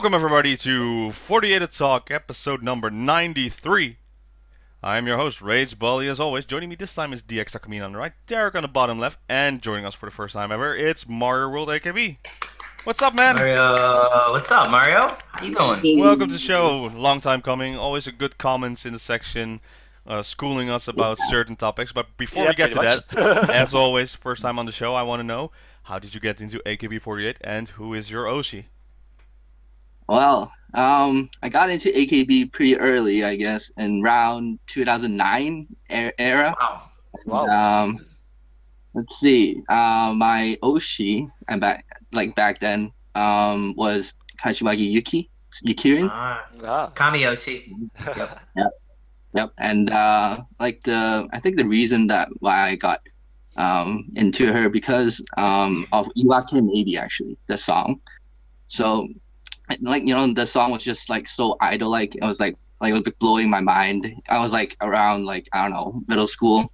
Welcome everybody to 48 Talk, episode number 93. I'm your host, Rage Bully, as always. Joining me this time is DXTakamina on the right, Derek on the bottom left, and joining us for the first time ever, it's Mario World AKB. What's up, man? Mario, what's up, Mario? How you doing? Welcome to the show. Long time coming. Always a good comments in the section, schooling us about certain topics. But before we get to that, as always, first time on the show, I want to know, how did you get into AKB48 and who is your Oshi? Well, I got into AKB pretty early, I guess, in around 2009 era. Wow. And, let's see. My Oshi, and back then, was Kashiwagi Yukirin. Kamiyoshi. Yep. Yep. And I think the reason that why I got into her because of Iwake Maybe, actually, the song. So, the song was just like so idol-like. It was like it was blowing my mind. I was like around I don't know, middle school,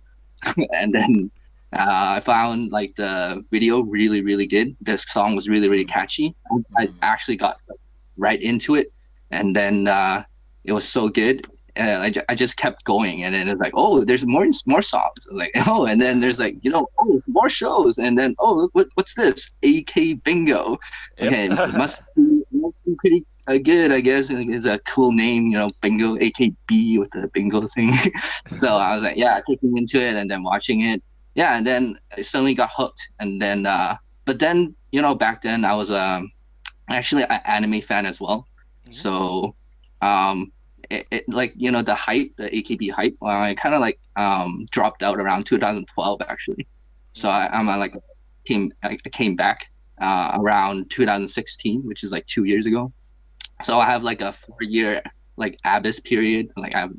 and then I found like the video really, really good. This song was really, really catchy. I actually got right into it, and then it was so good. I just kept going, and then it's like, oh, there's more songs. I was like, oh, and then there's like, more shows, and then what's this? AK Bingo. Okay, must be pretty good, I guess. It's a cool name, Bingo, AKB with the bingo thing. So I was like, yeah, taking into it and then watching it. Yeah, and then I suddenly got hooked. And then, but then, back then I was actually an anime fan as well. Mm-hmm. So, the hype, the AKB hype, I kind of dropped out around 2012 actually. So I came back around 2016, which is like 2 years ago. So I have like a 4-year abyss period. I have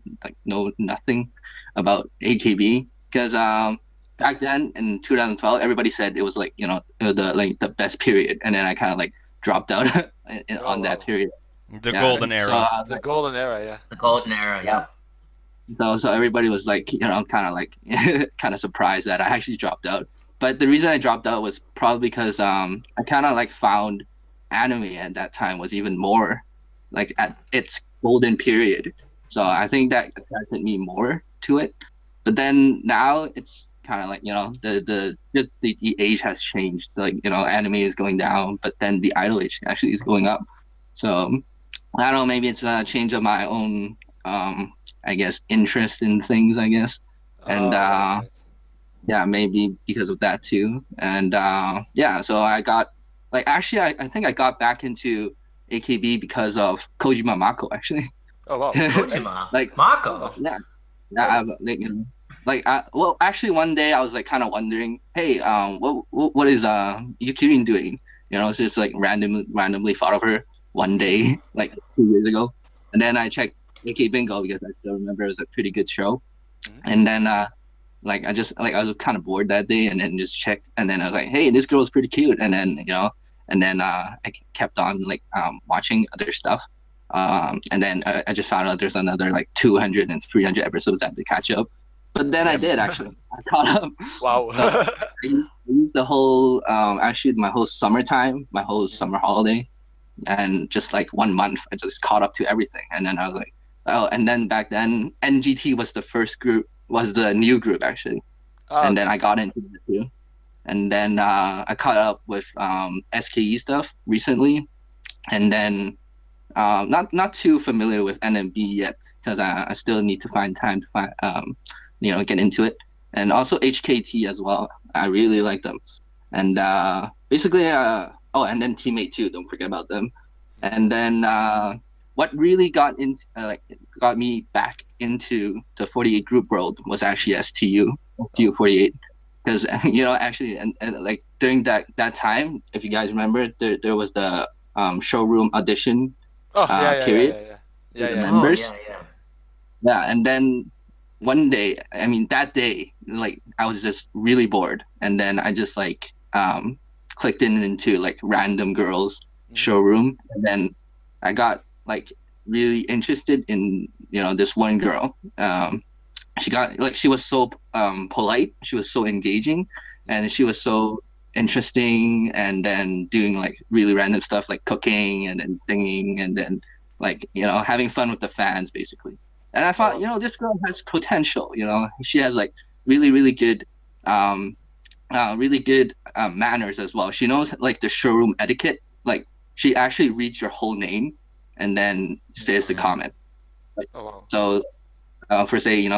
know nothing about AKB because back then in 2012 everybody said it was the best period, and then I kind of dropped out on that period. The golden era. So, the golden era, yeah. The golden era, yeah. So everybody was kind of surprised that I actually dropped out. But the reason I dropped out was probably because I kind of found anime at that time was even more at its golden period. So I think that attracted me more to it. But then now it's kind of the age has changed. Anime is going down, but then the idol age actually is going up. So I don't know, maybe it's a change of my own, I guess, interest in things, I guess. And yeah, maybe because of that too. And so I got actually I think I got back into AKB because of Kojima Mako, actually. Oh wow. Kojima Mako. Yeah. Well, actually one day I was kind of wondering, hey, what is Yukirin doing? It's just randomly thought of her one day 2 years ago, and then I checked AK Bingo because I still remember it was a pretty good show. Mm-hmm. And then I was kind of bored that day, and then just checked, and then I was like, hey, this girl is pretty cute, and then I kept on watching other stuff, and then I just found out there's another 200 and 300 episodes I have to catch up. But then I did actually. I caught up. Wow. So I used the whole actually my whole summertime, my whole summer holiday, and just 1 month I just caught up to everything. And then I was like, oh, and then back then NGT was the new group actually. And then I got into it too. And then I caught up with SKE stuff recently, and then not too familiar with NMB yet because I still need to find time to get into it. And also HKT as well, I really like them. And basically and then Teammate too, don't forget about them. And then what really got me back into the 48 group world was actually STU48. Because actually, and during that time, if you guys remember, there was the showroom audition period. Yeah. Members. Oh, Yeah, and then one day, that day, I was just really bored, and then I just clicked into random girls showroom, and then I got really interested in this one girl. She was so polite, she was so engaging, and she was so interesting, and then doing like really random stuff like cooking and then singing and then like having fun with the fans basically. And I thought this girl has potential. She has like really good manners as well. She knows like the showroom etiquette. Like she actually reads your whole name and then says the comment. Like, so for say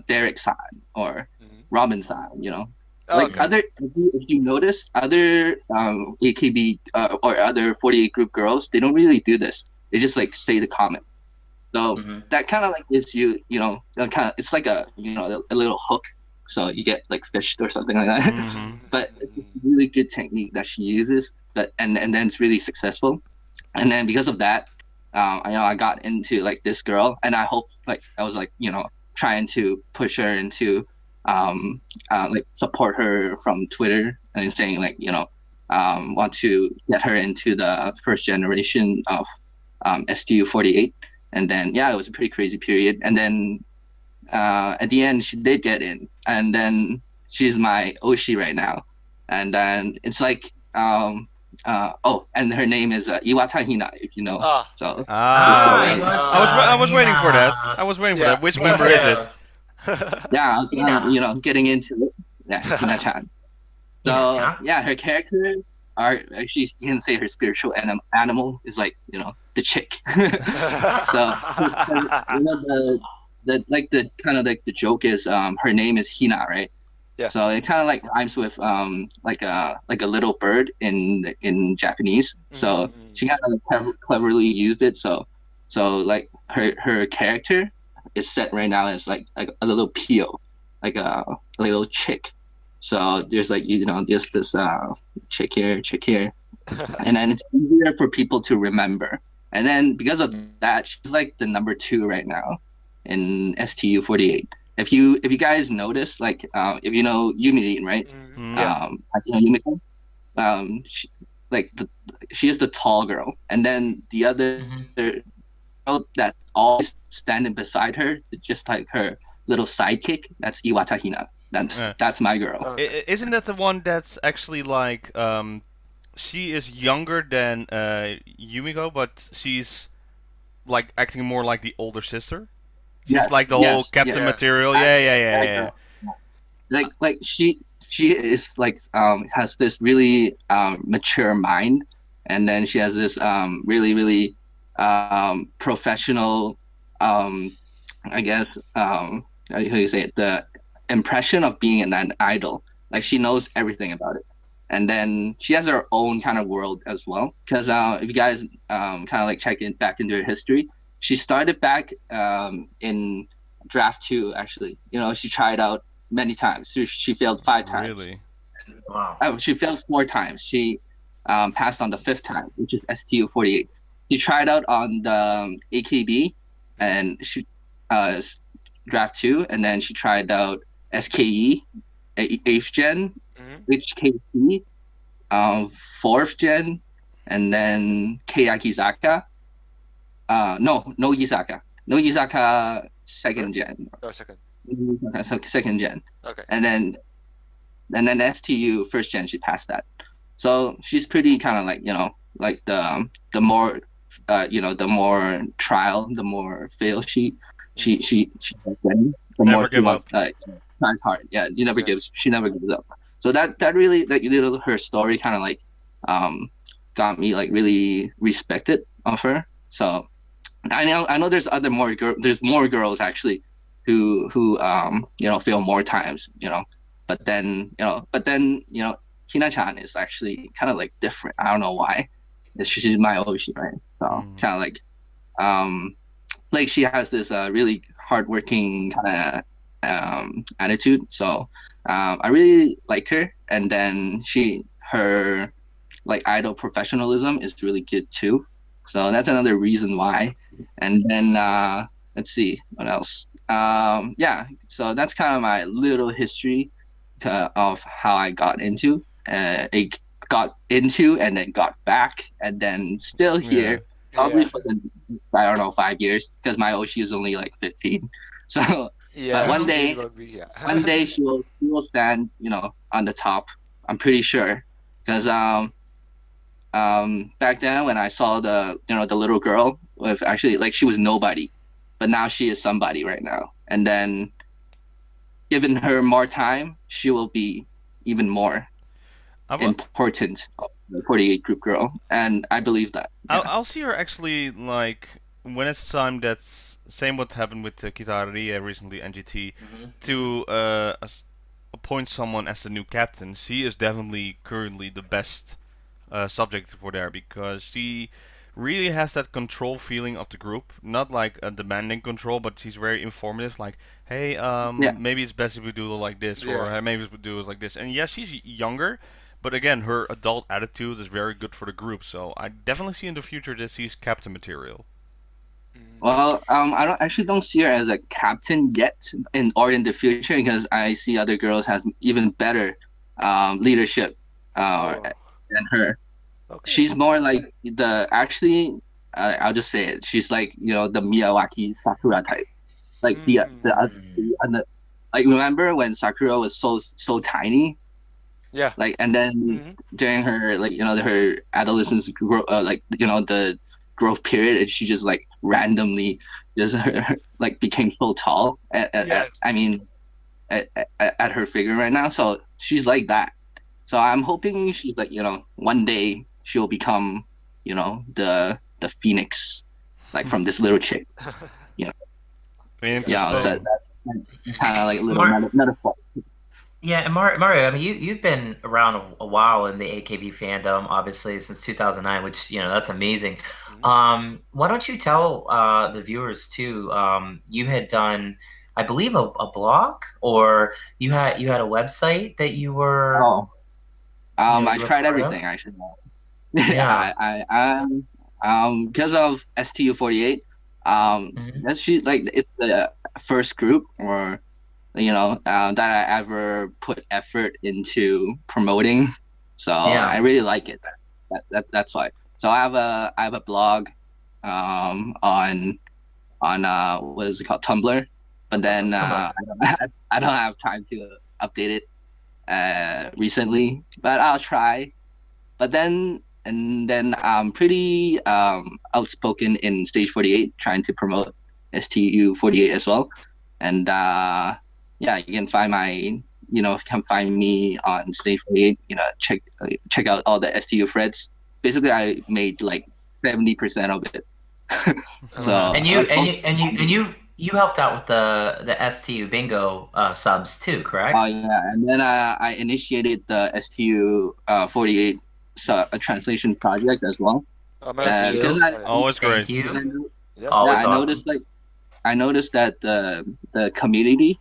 Derek-san or Robin-san, like other, if you notice other AKB or other 48 group girls, they don't really do this. They just like say the comment. So that kind of like gives you, it's like a little hook. So you get like fished or something like that. But it's a really good technique that she uses. And then it's really successful. And then because of that, I got into like this girl, and I hope like I was like trying to push her into like support her from Twitter and saying like want to get her into the first generation of STU48. And then it was a pretty crazy period. And then at the end she did get in, and then she's my Oshi right now. And then it's like and her name is Iwatahina, if you know. I was waiting for that. I was waiting for that. Which member is it? I was getting into it. Hina-chan. So her character actually, you can say her spiritual animal is like the chick. So the kind of like the joke is her name is Hina, right? Yeah. So it kind of like rhymes with like a little bird in Japanese. So she kind of cleverly used it. So like her character is set right now as like a little pio, like a little chick. So there's like there's this chick here, and then it's easier for people to remember. And then because of that, she's like the number 2 right now in STU48. If you guys notice, like if you know Yumi, right? Yumiko. She is the tall girl, and then the other girl that's always standing beside her, just like her little sidekick. That's Iwatahina. That's my girl. Isn't that the one that's actually like she is younger than Yumiko, but she's like acting more like the older sister? She's like the whole captain material. Yeah. Like she is like has this really mature mind, and then she has this really professional I guess how do you say it, the impression of being an idol. Like she knows everything about it, and then she has her own kind of world as well. Because if you guys kind of like check in back into her history, she started back in draft 2. Actually, she tried out many times. She failed 5 times. Really? Wow. Oh, she failed 4 times. She passed on the 5th time, which is STU48. She tried out on the AKB, and she draft 2, and then she tried out SKE, 8th gen, HKT, 4th gen, and then Keyakizaka. NoAKBNoLife 2nd gen. Second gen. Okay. And then STU 1st gen, she passed that. So she's pretty kind of like like the more the more trial, the more fail she the more she wants tries hard. Yeah, she never gives up. So that really her story kind of like got me like really respected of her. So I know there's more girls actually who fail more times, but then Hina-chan is actually kind of like different. I don't know why. She's my Oshi, right? So kind of like she has this really hardworking kind of attitude. So I really like her, and then her like idol professionalism is really good too. So that's another reason why. And then let's see what else. So that's kind of my little history of how I got into and then got back, and then still here probably for the, I don't know, 5 years, because my Oshi is only like 15. So but one day she will stand on the top. I'm pretty sure. because back then when I saw the the little girl with actually like she was nobody, but now she is somebody right now. And then given her more time, she will be even more important of the 48 group girl, and I believe that. Yeah. I'll see her actually like when it's time. That's same what happened with Kitari recently NGT to appoint someone as the new captain. She is definitely currently the best subject for there because she really has that control feeling of the group. Not like a demanding control, but she's very informative. Like, hey, maybe it's best if we do it like this, or hey, maybe we do it like this. And yeah, she's younger, but again, her adult attitude is very good for the group. So I definitely see in the future that she's captain material. Well, I don't see her as a captain yet, in the future, because I see other girls has even better leadership than her. Okay. She's more like I'll just say it. She's like the Miyawaki Sakura type, like the like remember when Sakura was so tiny. Yeah. Like and then during her her adolescence the growth period, and she just like randomly just like became so tall at her figure right now. So she's like that. So I'm hoping she's like one day she'll become the phoenix, like from this little chick. Yeah. So that's kind of like a little metaphor. Yeah, and Mario, I mean, you've been around a while in the AKB fandom, obviously since 2009, which that's amazing. Why don't you tell the viewers too? You had done, I believe, a blog, or you had a website that you were. Oh, I tried everything actually. Yeah, because of STU48, that's like it's the first group or that I ever put effort into promoting. So I really like it. That's why. So I have a blog on what is it called, Tumblr, but then I don't have time to update it recently, but I'll try. But then I'm pretty outspoken in Stage 48, trying to promote STU48 as well. And yeah, you can find me on Stage 48. Check out all the STU threads. Basically, I made like 70% of it. So and you helped out with the STU bingo subs too, correct? Oh yeah, and then I initiated the STU48 translation project as well. Because always great. I noticed that the community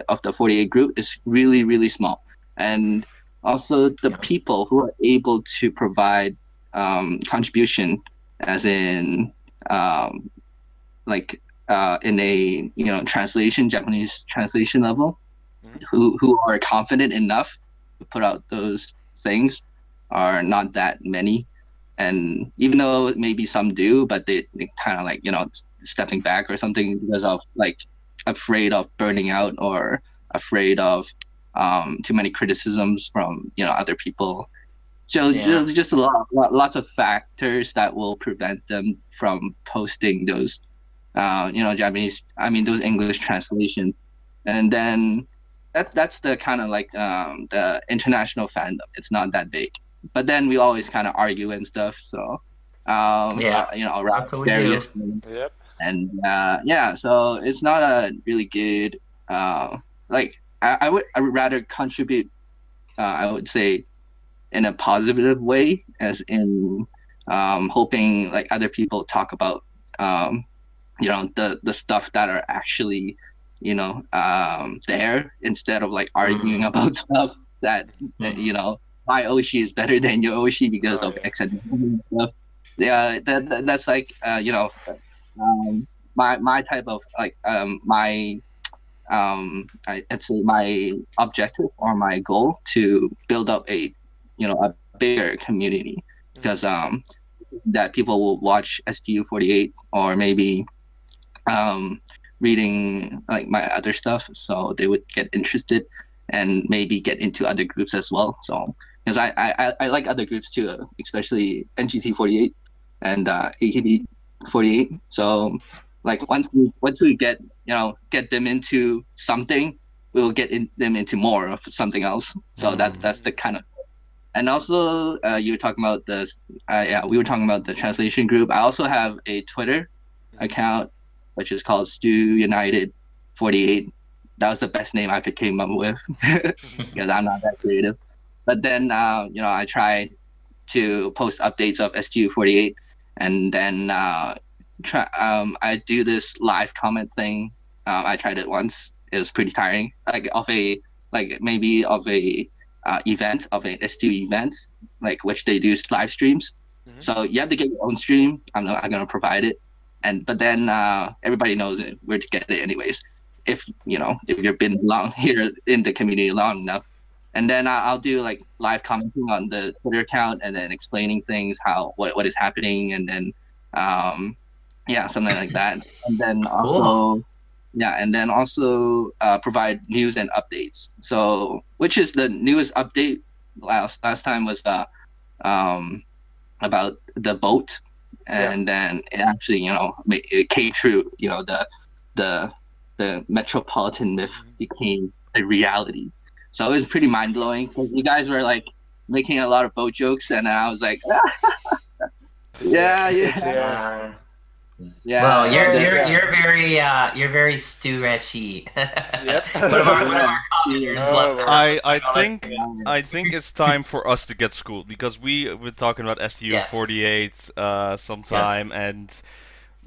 of the 48 group is really, really small, and also the people who are able to provide contribution, as in in a Japanese translation level, who are confident enough to put out those things, are not that many. And even though maybe some do, but they kind of like stepping back or something because of like afraid of burning out or afraid of too many criticisms from other people. So just lots of factors that will prevent them from posting those Japanese, those English translations. And then that's the kind of like the international fandom. It's not that big. But then we always kind of argue and stuff. So, around various things. Yep. And so it's not a really good. Like I would rather contribute. I would say, in a positive way, as in hoping like other people talk about the stuff that are actually there, instead of like arguing about stuff that my Oshi is better than your Oshi because of X and stuff. Yeah, that's like my type of like I'd say my objective or my goal to build up a bigger community, because that people will watch STU48 or maybe reading like my other stuff, so they would get interested and maybe get into other groups as well. So because I like other groups too, especially NGT48 and AKB48. So like once we get get them into something, we'll them into more of something else. So that's the kind of. And also, you were talking about yeah, we were talking about the translation group. I also have a Twitter account, which is called STUnited48. That was the best name I could came up with because I'm not that creative. But then, I tried to post updates of STU48, and then I do this live comment thing. I tried it once. It was pretty tiring. Maybe of a event of an STU event, like which they do live streams. So you have to get your own stream. I'm gonna provide it, but then everybody knows it. Where to get it anyways. If you've been long here in the community long enough. And then I'll do like live commenting on the Twitter account and then explaining things, what is happening, and then yeah, something like that. And then also provide news and updates. So which is the newest update last time was about the boat, and then it actually it came true. The metropolitan myth became a reality. So it was pretty mind blowing because you guys were like making a lot of boat jokes, and I was like, yeah. Well, you're very Stu-reshi. Yep. One of our commenters left. I think it's time for us to get schooled because we were talking about STU48 sometime, and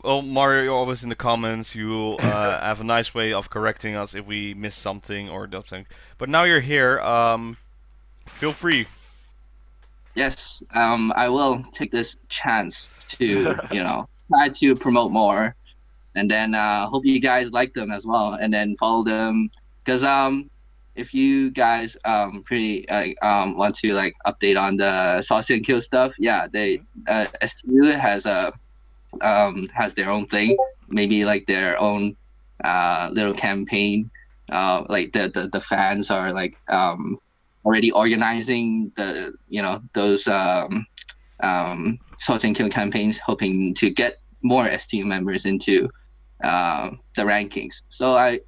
well, Mario, you're always in the comments. You have a nice way of correcting us if we miss something or something. But now you're here. Feel free. Yes, I will take this chance to try to promote more, and then hope you guys like them as well, and then follow them. Because if you guys pretty want to like update on the Sousenkyo stuff, yeah, they STU has their own thing, maybe like their own little campaign. Like the fans are like already organizing those Sousenkyo campaigns, hoping to get more STU members into the rankings. So I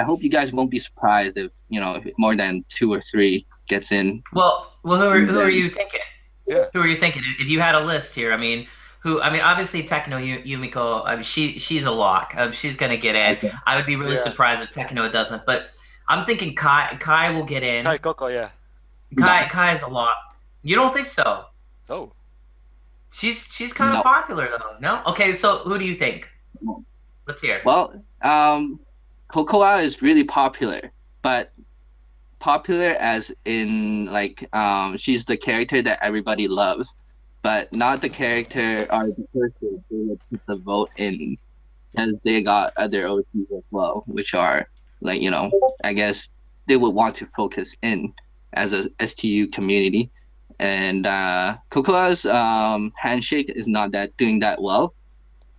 hope you guys won't be surprised if if more than 2 or 3 gets in. Well, who are you thinking? Yeah. Who are you thinking? If you had a list here, obviously Tekno Yumiko, she's a lock. She's gonna get in. Okay. I would be really surprised if Tekno doesn't, but I'm thinking Kai will get in. Kai Coco, yeah. Kai is a lock. You don't think so? Oh. She's kind of popular though. No? Okay, so who do you think? Let's hear. Well, Cocoa is really popular, but popular as in like she's the character that everybody loves, but not the character or the person who would put the vote in, because they got other OTs as well, which are like I guess they would want to focus in as a STU community. And Cocoa's handshake is not doing that well,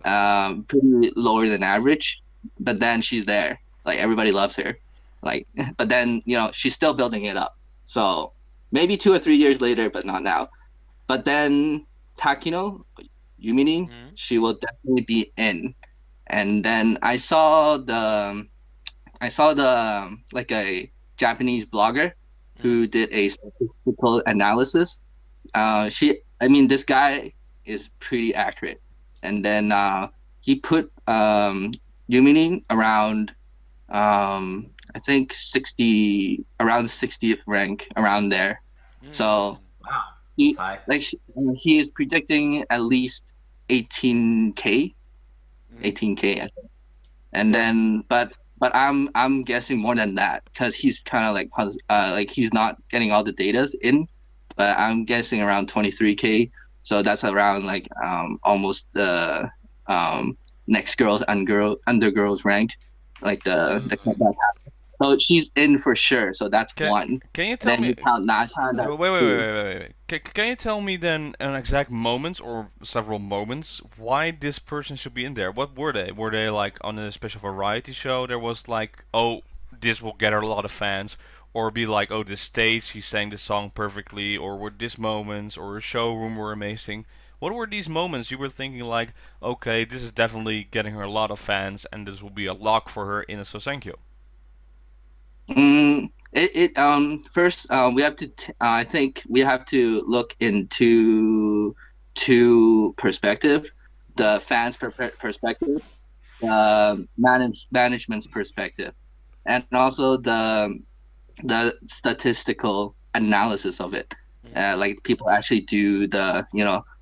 pretty lower than average, but then she's there, like everybody loves her, like, but then she's still building it up, so maybe 2 or 3 years later, but not now. But then Takino Yumini, she will definitely be in. And then I saw the like a Japanese blogger who did a statistical analysis. This guy is pretty accurate. And then he put Yumini around I think 60, around 60th rank, around there. So wow. He is predicting at least 18K, I think. And then but I'm guessing more than that, because he's kind of like he's not getting all the data in, but I'm guessing around 23K. So that's around like almost the next girls under girls rank, like the so she's in for sure. So that's one. Can you tell me? Wait. Can you tell me then an exact moment or several moments why this person should be in there? What were they? Were they like on a special variety show? There was like, oh, this will get a lot of fans, or be like, oh, this stage, he sang this song perfectly, or were these moments, or a showroom were amazing? What were these moments you were thinking like, okay, this is definitely getting her a lot of fans, and this will be a lock for her in a Sousenkyo? First, we have to. I think we have to look into two perspective: the fans' perspective, management's perspective, and also the statistical analysis of it. Like people actually do the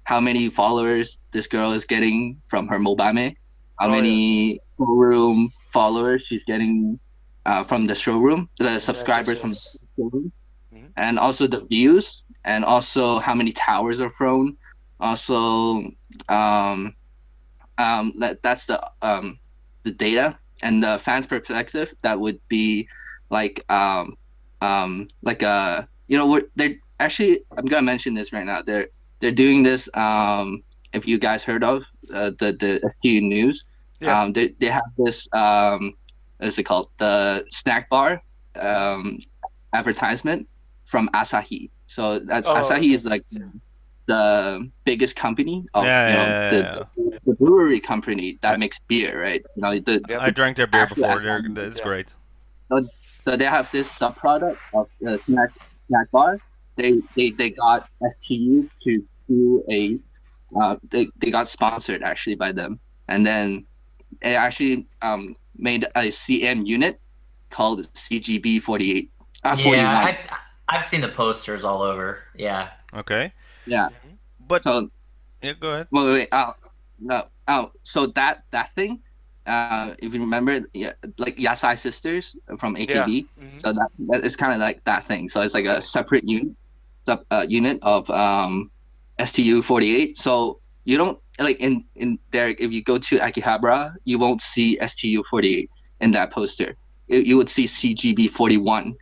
how many followers this girl is getting from her mobame, how many showroom followers she's getting from the showroom, the subscribers from the showroom, and also the views, and also how many towers are thrown. Also, that's the data and the fans' perspective. That would be like like they're actually, I'm gonna mention this right now. They're doing this. If you guys heard of the STU news, they have this what's it called, the snack bar advertisement from Asahi. So Asahi is like the biggest company of the brewery company that makes beer, right? I drank their beer before. It's great. So they have this sub product of the snack bar. They got STU to do a they got sponsored actually by them, and then it actually made a CM unit called CGB48. 41. Yeah, I've seen the posters all over. Yeah. Okay. Yeah. But so yeah, go ahead. Wait. No. So that thing, if you remember, like Yasai Sisters from AKB. So that is kind of like that thing. So it's like a separate unit of STU48. So you don't like in there. If you go to Akihabara, you won't see STU48 in that poster. You would see CGB41.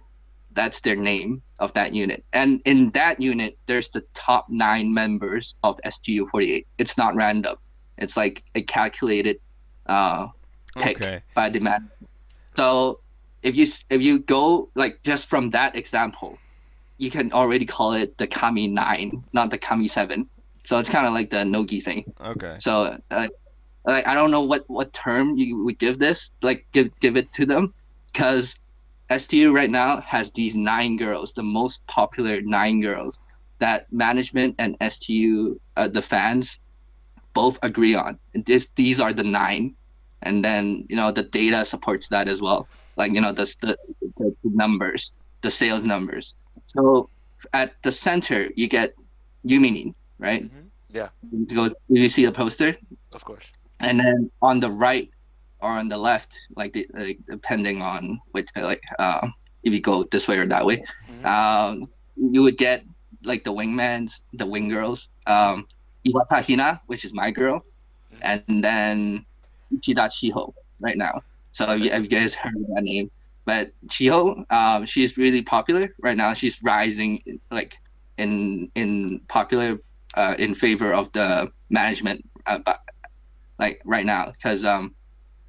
That's their name of that unit. And in that unit, there's the top 9 members of STU48. It's not random. It's like a calculated pick by the man. So if you go like just from that example, you can already call it the Kami 9, not the Kami 7. So it's kind of like the Nogi thing. Okay. So like I don't know what term you would give this, like give it to them, because STU right now has these 9 girls, the most popular 9 girls that management and STU, the fans, both agree on. These are the 9, and then the data supports that as well. Like the numbers, the sales numbers. So at the center you get Yuminin, right? Yeah. You see the poster? Of course. And then on the right or on the left, like depending on which, if you go this way or that way, you would get like the wingmans, the wing girls, Iwata Hina, which is my girl, and then Ichida Chiho right now. So if you guys heard of that name, but Chiho, she's really popular right now. She's rising like in popular in favor of the management, like right now, because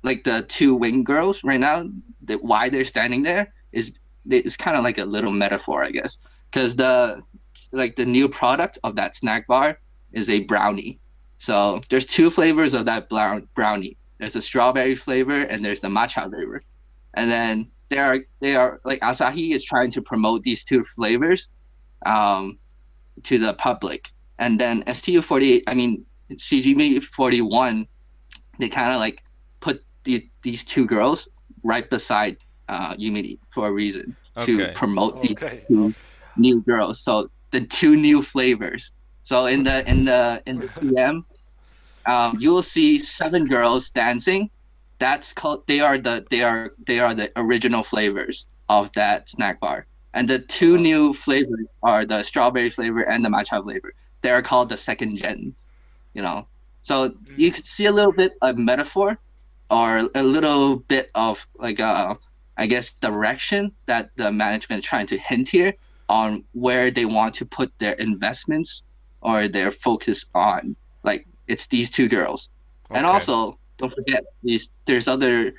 like the 2 wing girls right now, why they're standing there is it's kind of like a little metaphor, I guess, because the new product of that snack bar is a brownie. So there's 2 flavors of that brownie. There's the strawberry flavor and there's the matcha flavor. And then they are like Asahi is trying to promote these 2 flavors to the public. And then STU48, I mean CGB41, they kind of like put these 2 girls right beside Yumini for a reason, to promote these 2 new girls. So the 2 new flavors. So in the PM, you will see 7 girls dancing. That's called they are the original flavors of that snack bar. And the 2 new flavors are the strawberry flavor and the matcha flavor. They are called the second gens. So you could see a little bit of metaphor, or a little bit of like I guess direction that the management is trying to hint here on where they want to put their investments or their focus on. Like it's these 2 girls, and also don't forget there's other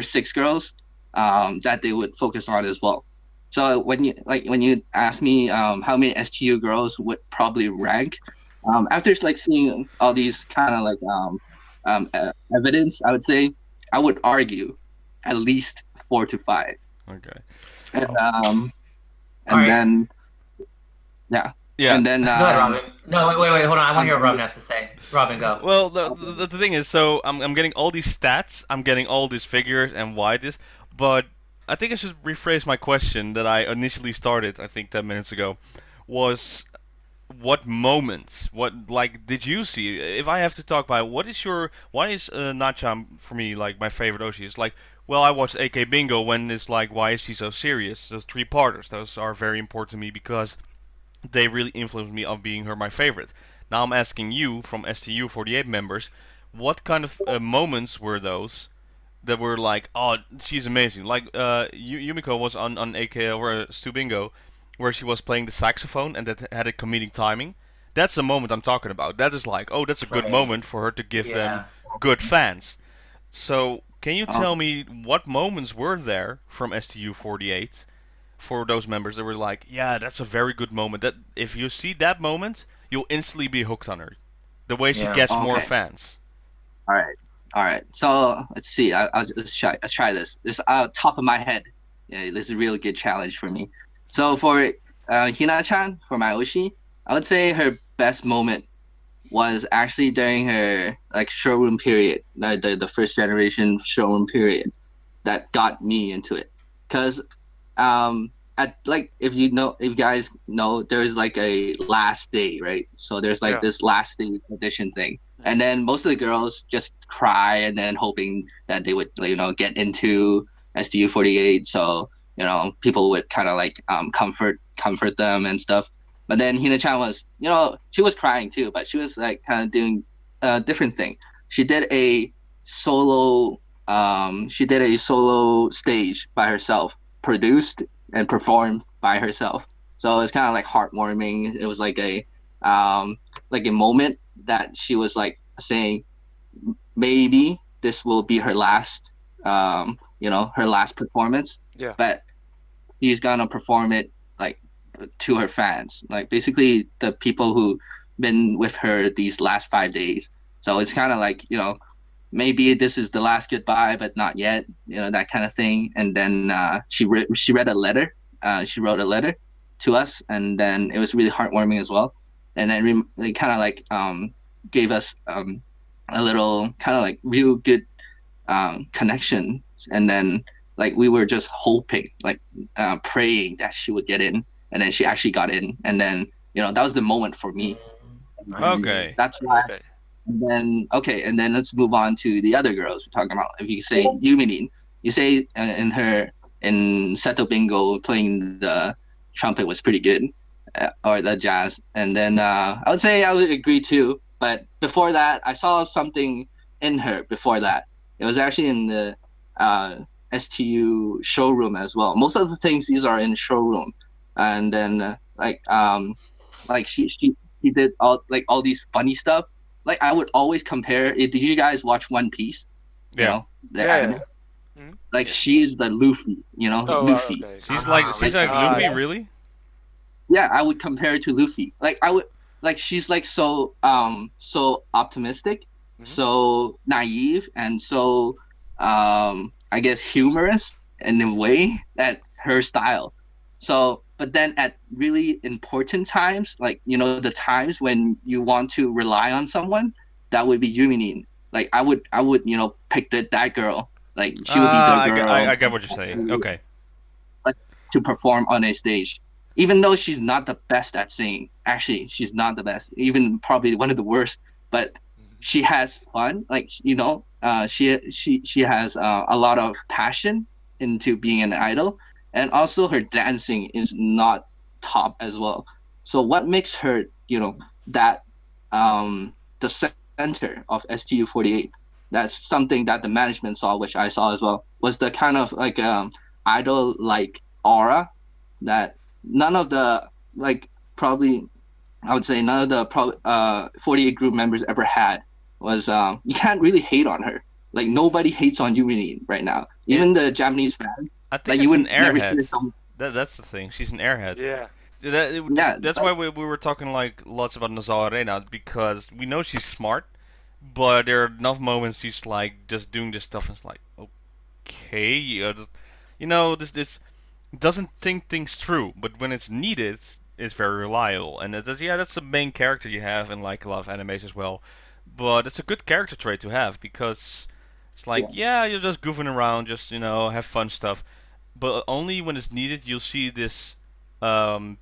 6 girls that they would focus on as well. So when you ask me how many STU girls would probably rank, after like seeing all these kind of like evidence, I would say I would argue at least 4 to 5. Okay. And All right. then yeah. Yeah. And then Go ahead, Robin. No, wait, hold on. I want to hear what Robin has to say. Robin, go. Well, the thing is, so I'm getting all these stats, I'm getting all these figures and why this, but I think I should rephrase my question that I initially started, I think 10 minutes ago, was what moments, what, like, did you see? If I have to talk about why is Nacham for me, like, my favorite Oshi? It's like, well, I watched AK Bingo when it's like, why is she so serious? Those 3-parters, those are very important to me because they really influenced me on being her my favorite. Now I'm asking you, from STU48 members, what kind of moments were those that were like, oh, she's amazing? Like Yumiko was on AK over Stu Bingo, where she was playing the saxophone and that had a comedic timing. That's the moment I'm talking about. That is like, oh, that's a good Right. moment for her to give them good fans. So can you tell me what moments were there from STU48 for those members that were like, yeah, that's a very good moment. That if you see that moment, you'll instantly be hooked on her. The way she gets more Okay. fans. All right. So let's see. Let's try this. This top of my head. Yeah, this is a really good challenge for me. So for Hina-chan, for my Oshi, I would say her best moment was actually during her like showroom period, the first generation showroom period, that got me into it. Cause at like if you guys know, there's like a last day, right? So there's like this last day audition thing, and then most of the girls just cry and then hoping that they would get into STU48, so people would kind of like comfort them and stuff. But then Hina-chan was, she was crying too, but she was like kind of doing a different thing. She did a solo stage by herself, produced and performed by herself. So it's kind of like heartwarming. It was like a moment that she was like saying maybe this will be her last her last performance. Yeah. But she's gonna perform it like to her fans, like basically the people who been with her these last 5 days. So it's kind of like, maybe this is the last goodbye, but not yet, that kind of thing. And then she read a letter. She wrote a letter to us, and then it was really heartwarming as well. And then it kind of like gave us a little kind of like real good connection. And then like we were just hoping, like praying that she would get in, and then she actually got in. And then that was the moment for me. Okay. That's why. Okay. And then let's move on to the other girls we're talking about. If you say Yuminin, you say in Seto Bingo playing the trumpet was pretty good, or the jazz. And then I would say I would agree too. But before that, I saw something in her before that. It was actually in the STU showroom as well. Most of the things, these are in showroom. And then like she did all these funny stuff. Like I would always compare it. Did you guys watch One Piece? Yeah. The anime. Mm-hmm. Like she's the Luffy, Luffy. Okay. She's like Luffy, really? Yeah, I would compare her to Luffy. Like I would she's like so optimistic, so naive, and so I guess humorous in a way. That's her style. So but then at really important times, like the times when you want to rely on someone, that would be Yuminin. Like I would pick that girl. Like she would be the girl. I get what you're saying. Okay. Like to perform on a stage, even though she's not the best at singing. Actually, she's not the best. Even probably one of the worst. But she has fun. Like she has a lot of passion into being an idol. And also her dancing is not top as well. So what makes her, that the center of STU48? That's something that the management saw, which I saw as well, was the kind of like idol-like aura that none of the probably I would say none of the 48 group members ever had. Was you can't really hate on her. Like nobody hates on Yuri right now. Even the Japanese fans, I think like it's you an would never hear airhead. some. That's the thing. She's an airhead. Yeah. Yeah, That's why we were talking like lots about Nozowa Reina, because we know she's smart, but there are enough moments she's like just doing this stuff and it's like, okay, this doesn't think things through, but when it's needed, it's very reliable. And that's the main character you have in like a lot of animes as well. But it's a good character trait to have, because it's like, yeah, you're just goofing around, just have fun stuff. But only when it's needed, you'll see this um,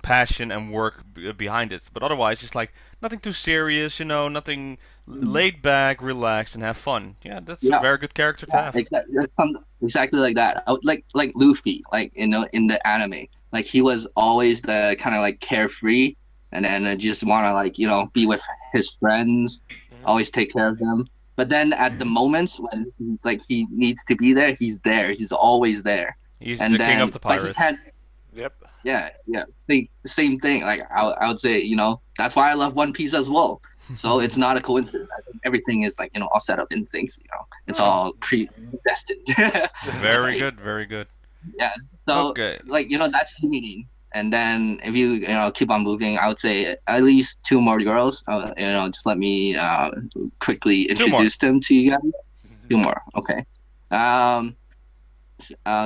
passion and work behind it. But otherwise, it's like nothing too serious, nothing, laid back, relaxed, and have fun. Yeah, that's a very good character to have. Exactly like that. Like Luffy, like in the anime, like he was always the kind of like carefree, and then just want to like be with his friends, always take care of them. But then at the moments when like he needs to be there, he's there. He's always there. He's the king of the pirates. Yep. Yeah. Same thing. Like I would say, that's why I love One Piece as well. So it's not a coincidence. I think everything is like all set up in things. It's all predestined. Very good. Very good. Yeah. So okay. like that's the meaning. And then if you keep on moving, I would say at least 2 more girls. Just let me quickly introduce them to you guys. 2 more. Okay.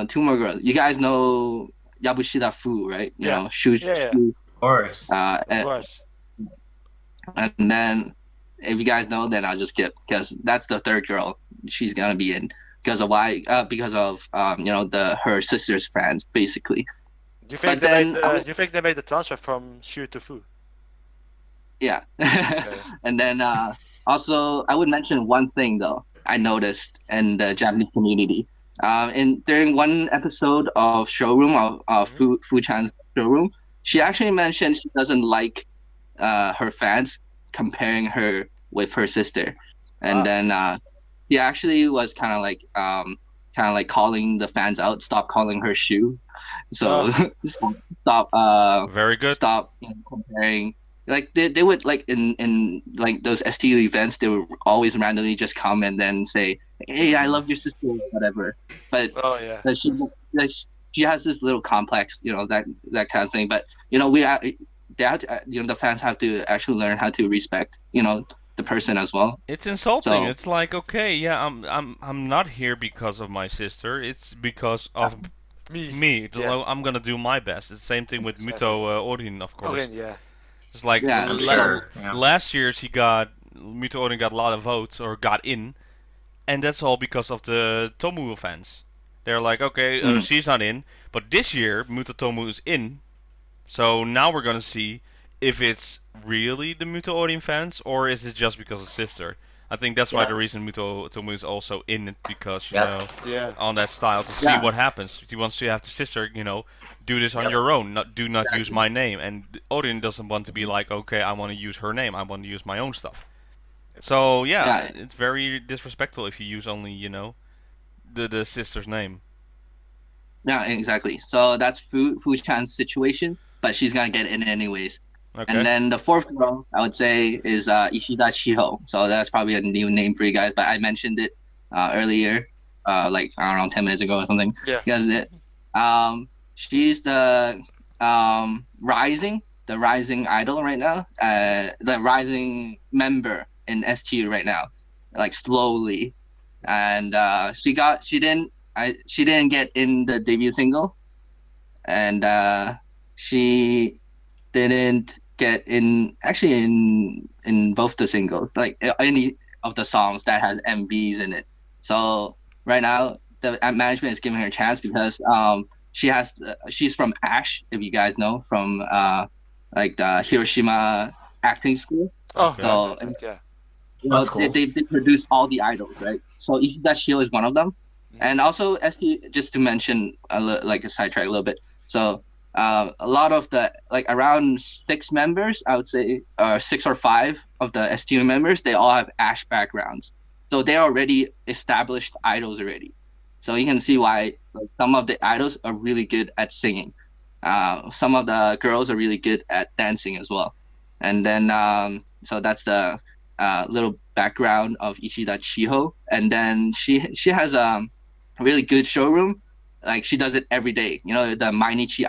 2 more girls. You guys know Yabushida Fu, right? Shu. Of course. Of course. And then if you guys know, then I'll just skip, because that's the 3rd girl she's gonna be in. Because of why? Because of her sister's fans, basically. You think they made the transfer from Shu to Fu? Yeah. Okay. And then also I would mention one thing though I noticed in the Japanese community. During one episode of Showroom of Fu-chan's Showroom, she actually mentioned she doesn't like her fans comparing her with her sister, and then he actually was kind of like calling the fans out, stop calling her Shu. So stop. Very good. Stop comparing. Like they would like in like those STU events, they would always randomly just come and then say, "Hey, I love your sister," or whatever. But she has this little complex, that kind of thing. But the fans have to actually learn how to respect, the person as well. It's insulting. So, it's like, okay, yeah, I'm not here because of my sister. It's because of me. Yeah. I'm gonna do my best. It's the same thing with Muto Orin, of course. Orin, yeah. It's like last year Muto Orin got a lot of votes, or got in, and that's all because of the Tomu fans. They're like, okay, she's not in, but this year Muto Tomu is in, so now we're gonna see if it's really the Muto Orin fans, or is it just because of sister. I think that's why the reason Muto Tomu is also in it, because on that style, to see what happens. He wants to have the sister, do this on your own. Do not use my name. And Odin doesn't want to be like, okay, I want to use her name. I want to use my own stuff. So it's very disrespectful if you use only the sister's name. Yeah, exactly. So that's Fu-chan's situation, but she's gonna get in anyways. Okay. And then the 4th girl, I would say, is Ishida Shiho. So that's probably a new name for you guys, but I mentioned it earlier, like, I don't know, 10 minutes ago or something. Yeah. She's the rising idol right now, the rising member in STU right now, like slowly. And she didn't get in the debut single, and she didn't get in both the singles, like any of the songs that has MVs in it. So right now the management is giving her a chance, because she's from ASH, if you guys know, from like the Hiroshima acting school. So cool. they produce all the idols, right? So Ishida Shiho is one of them. And also ST, just to mention like a sidetrack a little bit. So a lot of the, like, around 6 members, I would say, 6 or 5 of the STU members, they all have ASH backgrounds. So they're already established idols already. So you can see why, like, some of the idols are really good at singing. Some of the girls are really good at dancing as well. And then so that's the little background of Ishida Chiho, and then she has a really good showroom. Like she does it every day. You know, the Mainichi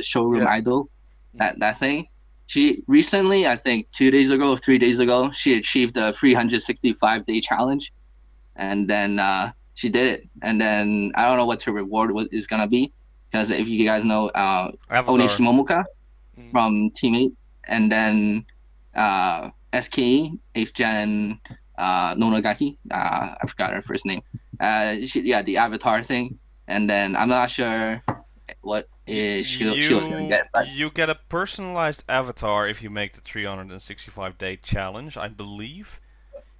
showroom idol, that thing. She recently, I think 2 days ago, 3 days ago, she achieved the 365-day challenge, and then she did it. And then I don't know what her reward is gonna be, because if you guys know Onishi Momoka from Team 8, and then SKE 8th Gen Nonogaki, I forgot her first name. The avatar thing, and then I'm not sure what she was gonna get. But you get a personalized avatar if you make the 365-day challenge, I believe.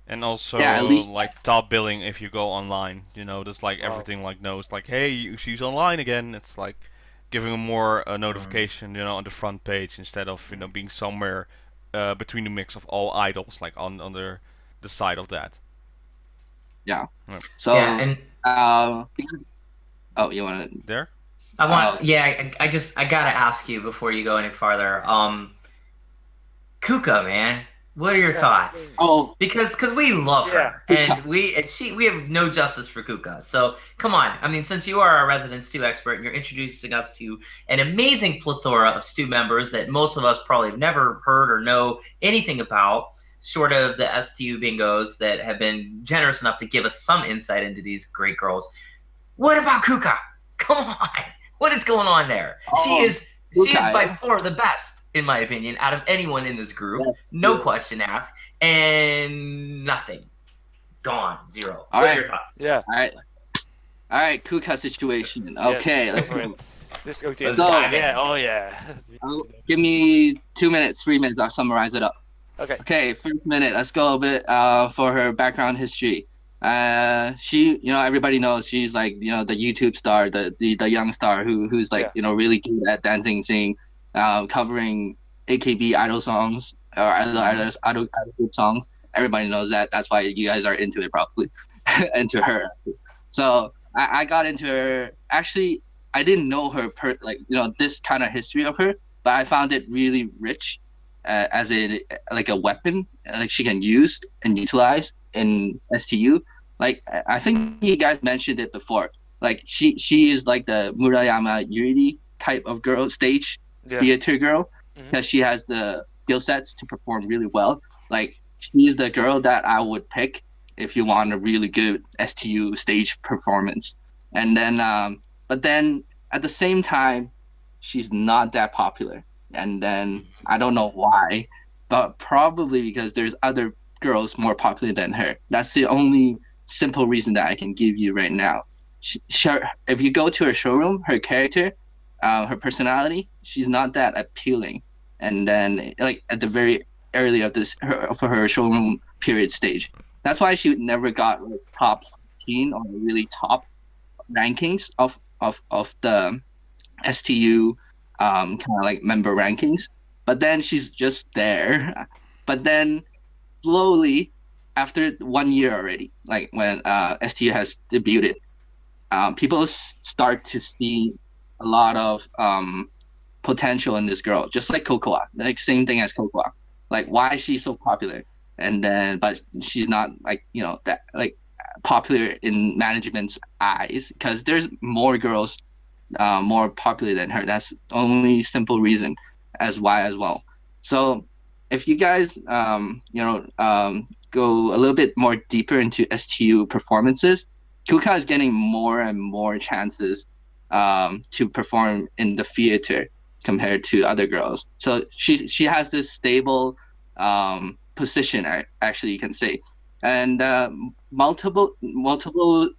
And also, at least, like top billing if you go online, you know, just like everything like knows, like, hey, she's online again. It's like giving them more notification, you know, on the front page instead of, you know, being somewhere between the mix of all idols, like on the side of that. Yeah. So, and oh, you want to? There? I want, I gotta ask you before you go any farther. Kuka, man. What are your thoughts? Oh, because we love her, and we have no justice for Kuka. So come on, I mean, since you are our resident STU expert and you're introducing us to an amazing plethora of STU members that most of us probably have never heard or know anything about, short of the STU bingos that have been generous enough to give us some insight into these great girls. What about Kuka? Come on, what is going on there? She is by far the best, in my opinion, out of anyone in this group. No question asked, and nothing. Gone. Zero. What are your thoughts? Yeah. All right, Kuka situation. Okay, let's go. Let's go to give me 2 minutes, 3 minutes. I'll summarize it up. Okay, first minute. Let's go a bit for her background history. She, you know, everybody knows she's like, you know, the YouTube star, the young star who's like, you know, really good at dancing, singing, covering AKB idol songs or idol group songs. Everybody knows that. That's why you guys are into it, probably. Into her. So I got into her. Actually, I didn't know her this kind of history of her, but I found it really rich as a weapon, like she can use and utilize in STU. Like I think you guys mentioned it before. Like she is like the Murayama Yuri type of girl, stage theater girl, because she has the skill sets to perform really well. Like she is the girl that I would pick if you want a really good STU stage performance. And then, but then at the same time, she's not that popular. And then I don't know why, but probably because there's other girls more popular than her. That's the only simple reason that I can give you right now. If you go to her showroom, her character, her personality, she's not that appealing. And then, like at the very early of for her showroom period stage, that's why she never got like top 15 or really top rankings of the STU kind of like member rankings. But then she's just there. But then slowly, after 1 year already, like when STU has debuted, people start to see a lot of potential in this girl, just like Cocoa, like same thing as Cocoa. Like why is she so popular? And then, but she's not like, you know, that like popular in management's eyes, because there's more girls more popular than her. That's the only simple reason as why as well. So if you guys go a little bit more deeper into STU performances, Kuka is getting more and more chances to perform in the theater compared to other girls. So she has this stable position, actually you can say. And multiple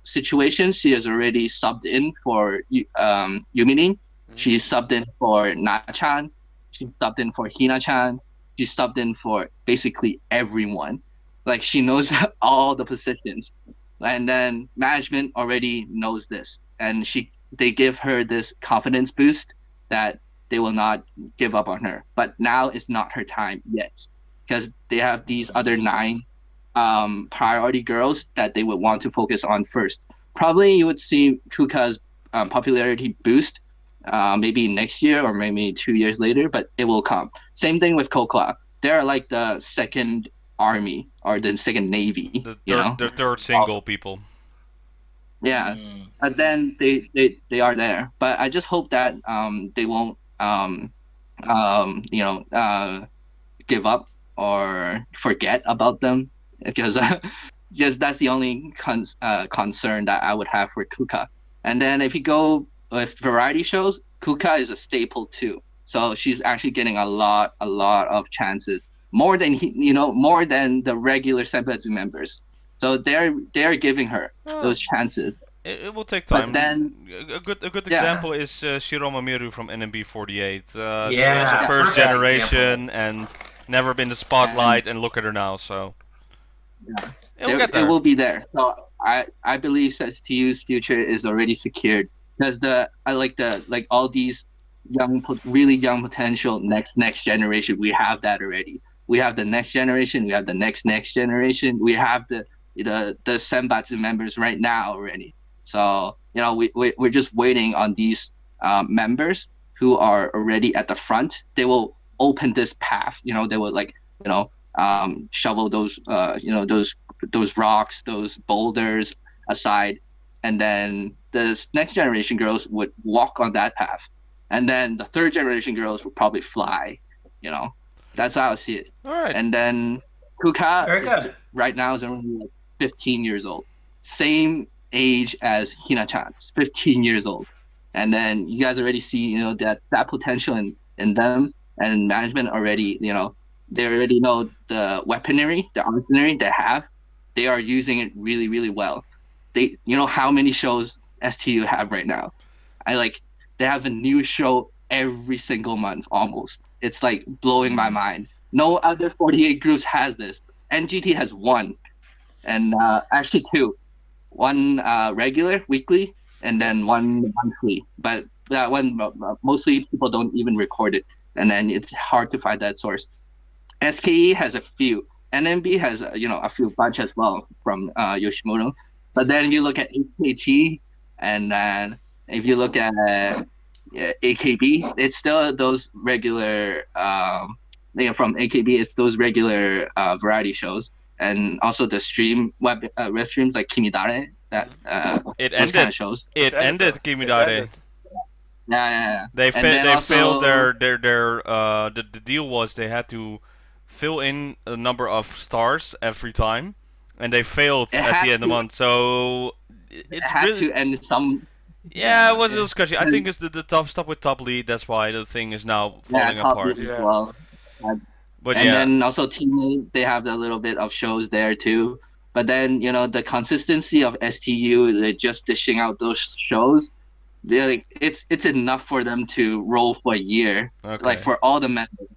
situations she has already subbed in for Yuminin. She subbed in for Na-chan. She subbed in for Hina-chan. She subbed in for basically everyone. Like she knows all the positions. And then management already knows this. And they give her this confidence boost that they will not give up on her. But now is not her time yet, because they have these other 9 priority girls that they would want to focus on first. Probably you would see Kuka's popularity boost maybe next year or maybe 2 years later, but it will come. Same thing with Cocoa. They're like the second army or the second navy. The third single people. Yeah, but then they are there. But I just hope that they won't give up or forget about them, because just that's the only concern that I would have for Kuka. And then if you go with variety shows, Kuka is a staple too. So she's actually getting a lot of chances, more than more than the regular Senbatsu members. So they're giving her those chances. It will take time. But then a good example is Shiroma Miru from NMB48. She was Yeah, a first perfect generation and never been the spotlight, and look at her now. So yeah, it will be there. So I believe STU's future is already secured, because all these really young potential next generation. We have that already. We have the next generation. We have the next generation. We have the Senbatsu members right now already. So we're just waiting on these members who are already at the front. They will open this path. They will shovel those those rocks, those boulders aside, and then the next generation girls would walk on that path, and then the third generation girls would probably fly. That's how I see it. All right. And then Kuka right now is only like 15 years old, same age as Hina-chan, 15 years old. And then you guys already see that potential in them, and management already they already know the weaponry, the arsenal they have. They are using it really, really well. They how many shows STU have right now? They have a new show every single month almost. It's like blowing my mind. No other 48 groups has this. NGT has one, and actually two. One regular weekly, and then one monthly. But that one mostly people don't even record it, and then it's hard to find that source. SKE has a few. NMB has a few bunch as well from Yoshimoto. But then you look at AKT, and then if you look at AKB, it's still those regular. From AKB, it's those regular variety shows, and also the web streams like Kimidare. That those kind of shows. It ended Kimidare. Yeah. They failed the deal was they had to fill in a number of stars every time, and they failed at the end of the month. So it had really to end some. Yeah, it was a discussion. I think it's the tough stuff with top lead. That's why the thing is now falling apart. Yeah. Well. But and then also teammate, they have a little bit of shows there too. But then the consistency of STU, they're just dishing out those shows. It's enough for them to roll for a year. Okay. Like for all the members,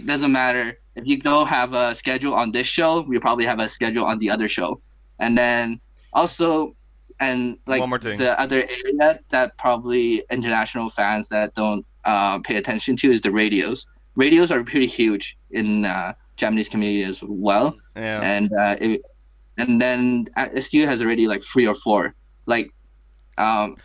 doesn't matter if you don't have a schedule on this show, we probably have a schedule on the other show. And then also, and one more thing. The other area that probably international fans that don't pay attention to is the radios. Radios are pretty huge in Japanese community as well. Yeah. And then STU has already 3 or 4.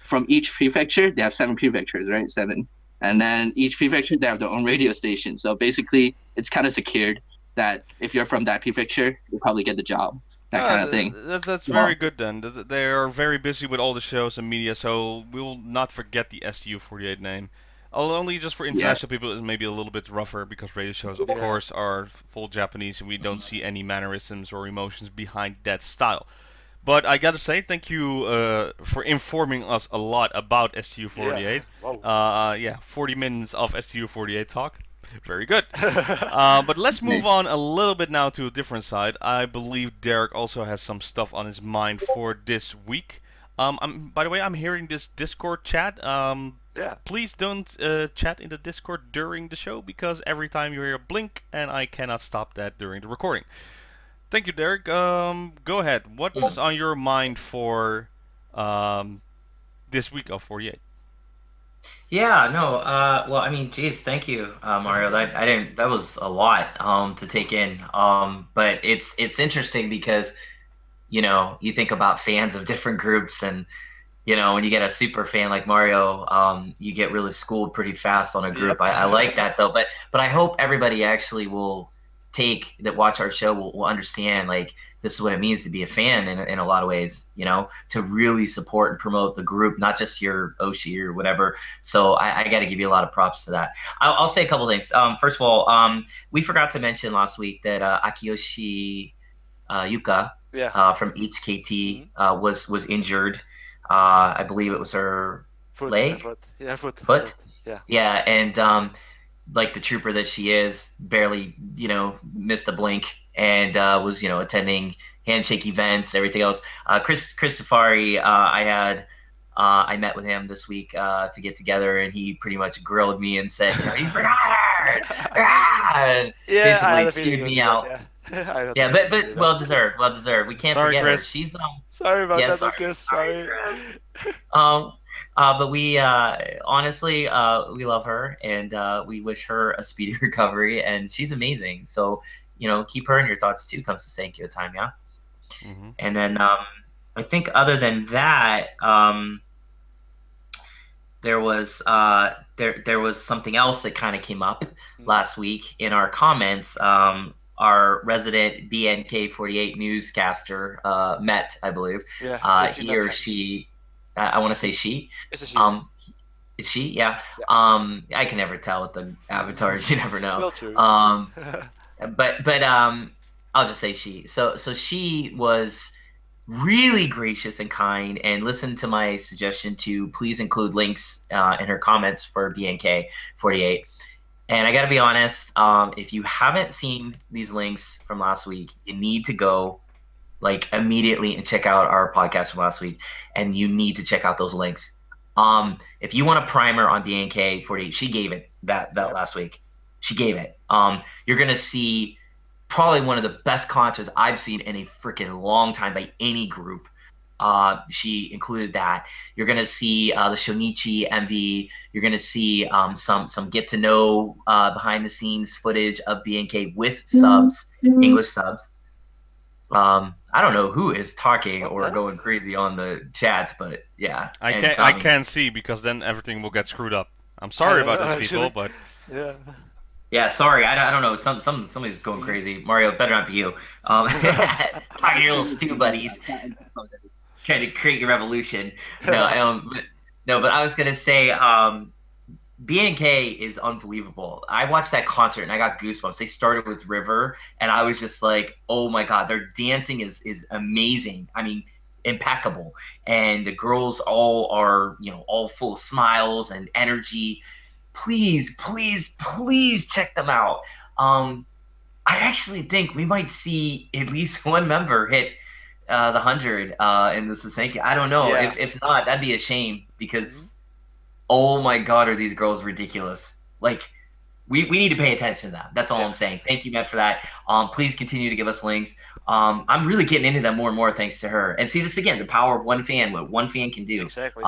From each prefecture, they have 7 prefectures, right? 7. And then each prefecture, they have their own radio station. So basically, it's kind of secured that if you're from that prefecture, you'll probably get the job. That kind of thing. That's very good then. They are very busy with all the shows and media, so we will not forget the STU48 name. Only just for international people, it's maybe a little bit rougher, because radio shows, of course, are full Japanese, and we don't see any mannerisms or emotions behind that style. But I gotta say, thank you for informing us a lot about STU48. Yeah. 40 minutes of STU48 talk. Very good. But let's move on a little bit now to a different side. I believe Derek also has some stuff on his mind for this week. By the way, I'm hearing this Discord chat. Please don't chat in the Discord during the show, because every time you hear a blink, and I cannot stop that during the recording. Thank you, Derek. Go ahead. What is on your mind for this week of 48? Yeah, no. Well, I mean, geez, thank you, Mario. That was a lot to take in. But it's interesting because you think about fans of different groups, and when you get a super fan like Mario, you get really schooled pretty fast on a group. I like that though, but I hope everybody actually will take that watch our show will understand like this is what it means to be a fan in a lot of ways, you know, to really support and promote the group, not just your Oshi or whatever. So I got to give you a lot of props to that. I'll say a couple things. First of all, we forgot to mention last week that Akiyoshi Yuka from HKT was injured. I believe it was her leg? Foot? Yeah, and like the trooper that she is, barely, you know, missed a blink and was, you know, attending handshake events, everything else. Chris Safari, I met with him this week to get together, and he pretty much grilled me and said, you know, you forgot her! And basically chewed me out. Yeah, but well deserved. We can't forget Chris. her. She's sorry about that, Lucas. Sorry. But we honestly we love her, and we wish her a speedy recovery, and she's amazing. So, you know, keep her in your thoughts too. Comes to Sousenkyo time, yeah. And then I think other than that, there was there was something else that kind of came up last week in our comments. Our resident BNK48 newscaster, Met, I believe. He or she, I want to say she. It's a she. Is she? Yeah. I can never tell with the avatars. You never know. But I'll just say she. So she was really gracious and kind, and listened to my suggestion to please include links in her comments for BNK48. And I got to be honest, if you haven't seen these links from last week, you need to go like immediately and check out our podcast from last week, and you need to check out those links. If you want a primer on BNK48, she gave it that last week. She gave it. You're going to see probably one of the best concerts I've seen in a freaking long time by any group. She included that. You're gonna see the Shonichi MV. You're gonna see some get to know behind the scenes footage of BNK with subs, English subs. I don't know who is talking or going crazy on the chats, but yeah. I can't see because then everything will get screwed up. I'm sorry about this, people, but yeah, sorry, I don't know. Somebody's going crazy. Mario, better not be you. Talking to your little stew buddies. Trying to create your revolution. No, but I was gonna say, BNK is unbelievable. I watched that concert and I got goosebumps. They started with River, and I was just like, oh my god, their dancing is amazing. I mean, impeccable. And the girls all are, you know, all full of smiles and energy. Please check them out. I actually think we might see at least one member hit the 100 in the Sousenkyo. I don't know. Yeah. If not, that'd be a shame, because oh my god, are these girls ridiculous. Like, we need to pay attention to that. That's all I'm saying. Thank you, Matt, for that. Please continue to give us links. I'm really getting into them more and more thanks to her. And see, this again, the power of one fan, what one fan can do. Exactly.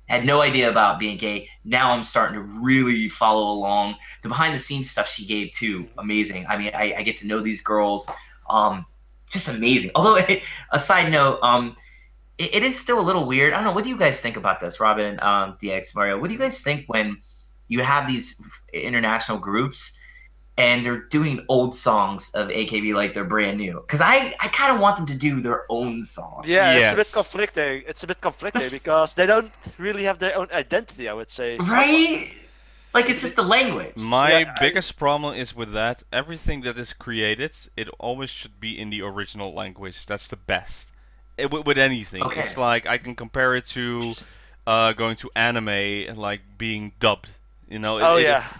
Had no idea about BNK. Now I'm starting to really follow along. The behind the scenes stuff she gave too, amazing. I mean, I get to know these girls. Just amazing. Although, a side note, it is still a little weird. I don't know. What do you guys think about this, Robin, DX, Mario? What do you guys think when you have these international groups and they're doing old songs of AKB like they're brand new? Because I kind of want them to do their own song. Yeah, it's a bit conflicting. It's a bit conflicting because they don't really have their own identity, I would say. Right? Like, it's just the language. My biggest problem is with that, everything that is created, it always should be in the original language. That's the best. With anything. Okay. It's like, I can compare it to going to anime and like being dubbed. You know,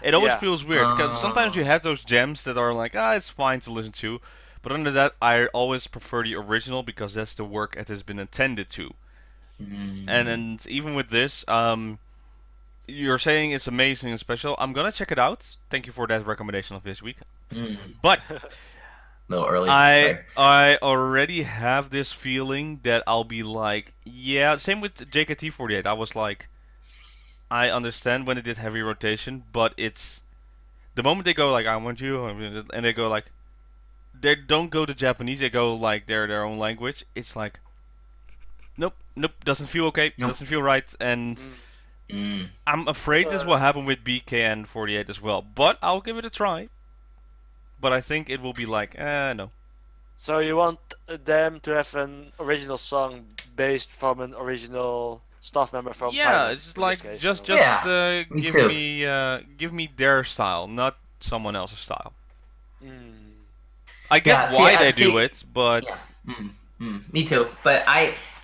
it always feels weird, because sometimes you have those gems that are like, it's fine to listen to. But under that, I always prefer the original, because that's the work it has been intended to. And even with this, you're saying it's amazing and special. I'm gonna check it out. Thank you for that recommendation of this week. But no, early. I already have this feeling that I'll be like, yeah. Same with JKT48. I was like, I understand when they did heavy rotation, but it's the moment they go like, I want you, and they go like, they don't go to Japanese. They go like their own language. It's like, nope, doesn't feel okay. Doesn't feel right, and. I'm afraid this will happen with BKN48 as well, but I'll give it a try. but I think it will be like, no. So you want them to have an original song based from an original staff member from Yeah, Thailand, it's in like this case, just or- Yeah, me give too. give me their style, not someone else's style. Mm. I get Yeah, see, why they do it, but Yeah, me too. But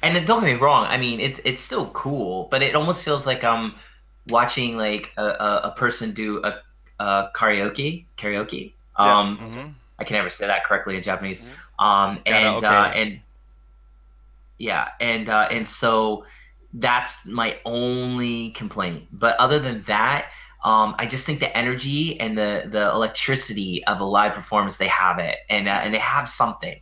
and don't get me wrong. I mean, it's still cool, but it almost feels like I'm watching like a person do a karaoke. Yeah. I can never say that correctly in Japanese. Karaoke. And yeah, and so that's my only complaint. But other than that, I just think the energy and the electricity of a live performance, they have it, and they have something.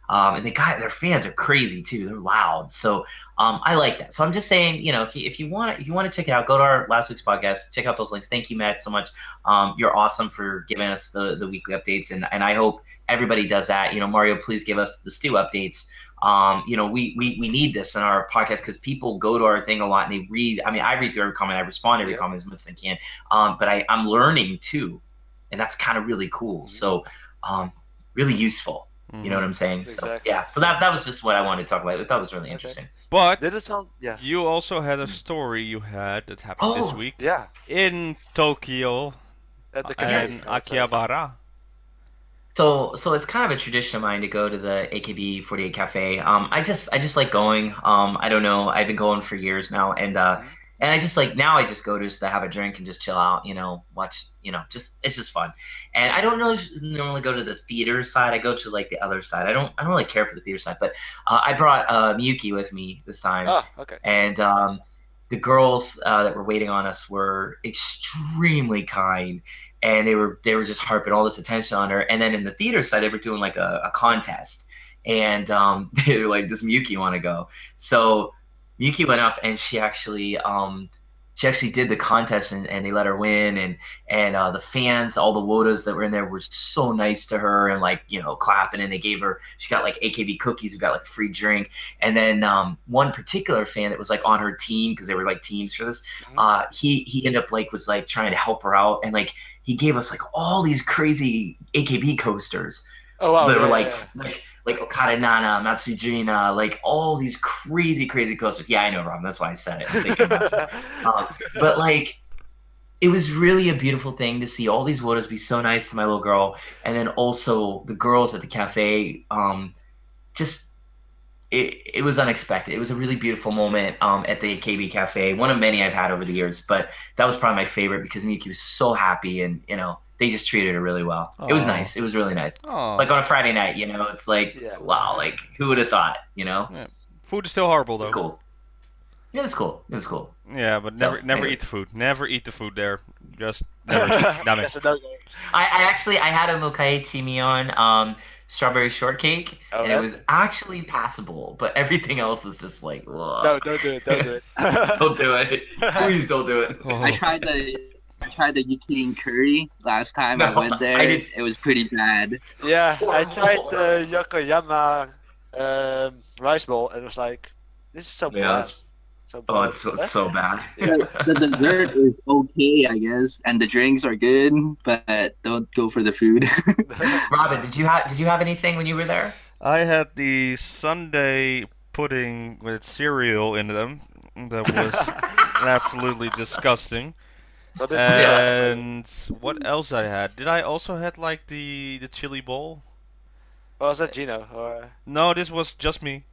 And their fans are crazy too. They're loud, so I like that. So I'm just saying, if you want to check it out, go to our last week's podcast, check out those links. Thank you, Matt, so much. You're awesome for giving us the weekly updates, and I hope everybody does that. Mario, please give us the Stu updates. We need this in our podcast because people go to our thing a lot and they read. I mean, I read through every comment, I respond to every comment as much as I can. But I'm learning too, and that's kind of really cool. So, really useful. You know what I'm saying? Exactly. So yeah. So that was just what I wanted to talk about. I thought it was really interesting. But Did it sound? Yeah. you also had a story you had that happened this week Yeah. in Tokyo At the and cafe, I would say. Akihabara. So it's kind of a tradition of mine to go to the AKB48 cafe. I just like going. I don't know. I've been going for years now, and I just like now I just go just to have a drink and just chill out. Watch. It's just fun. And I don't really normally go to the theater side. I go to like the other side. I don't really care for the theater side. But I brought Miyuki with me this time. Oh, okay. And the girls that were waiting on us were extremely kind, and they were just harping all this attention on her. And then in the theater side, they were doing like a contest, and they were like, "Does Miyuki want to go?" So Miyuki went up, and she actually did the contest, and they let her win. And the fans, all the wodas that were in there, were so nice to her and like clapping. And she got like AKB cookies, we got like a free drink. And then one particular fan that was like on her team, because they were like teams for this, he ended up was like trying to help her out, and like he gave us like all these crazy AKB coasters. Oh wow. That Yeah, were yeah. like Okada Nana, Matsujina, like all these crazy coasters. Yeah, I know, Rob. That's why I said it. I'm thinking about it. But like, it was really a beautiful thing to see all these wodas be so nice to my little girl, and then also the girls at the cafe. It was unexpected. It was a really beautiful moment at the KB Cafe, one of many I've had over the years, but that was probably my favorite because Miyuki was so happy, and they just treated her really well. It was nice. It was really nice. Like on a Friday night, it's like, wow, like who would have thought, Yeah. Food is still horrible though. It's cool. Yeah, it was cool. It was cool. Yeah, but never anyways. eat the food. Never eat the food there. Just never. Damn it. Yes, it does. I had a mokai chimion strawberry shortcake, and it was actually passable, but everything else is just like, ugh. No, don't do it. Don't do it. Don't do it. Please don't do it. Oh. I tried the Yuki curry last time I No, went there. I didn't- It was pretty bad. Yeah, I tried the Yokoyama rice bowl, and it was like, this is so Yeah, bad. it's- So bad. Oh, it's so bad. The dessert is okay, I guess, and the drinks are good, but don't go for the food. Robin, did you have anything when you were there? I had the Sunday pudding with cereal in them. That was absolutely disgusting. But it- And what else I had? Did I also had like the chili bowl? was that Gino? Or... No, this was just me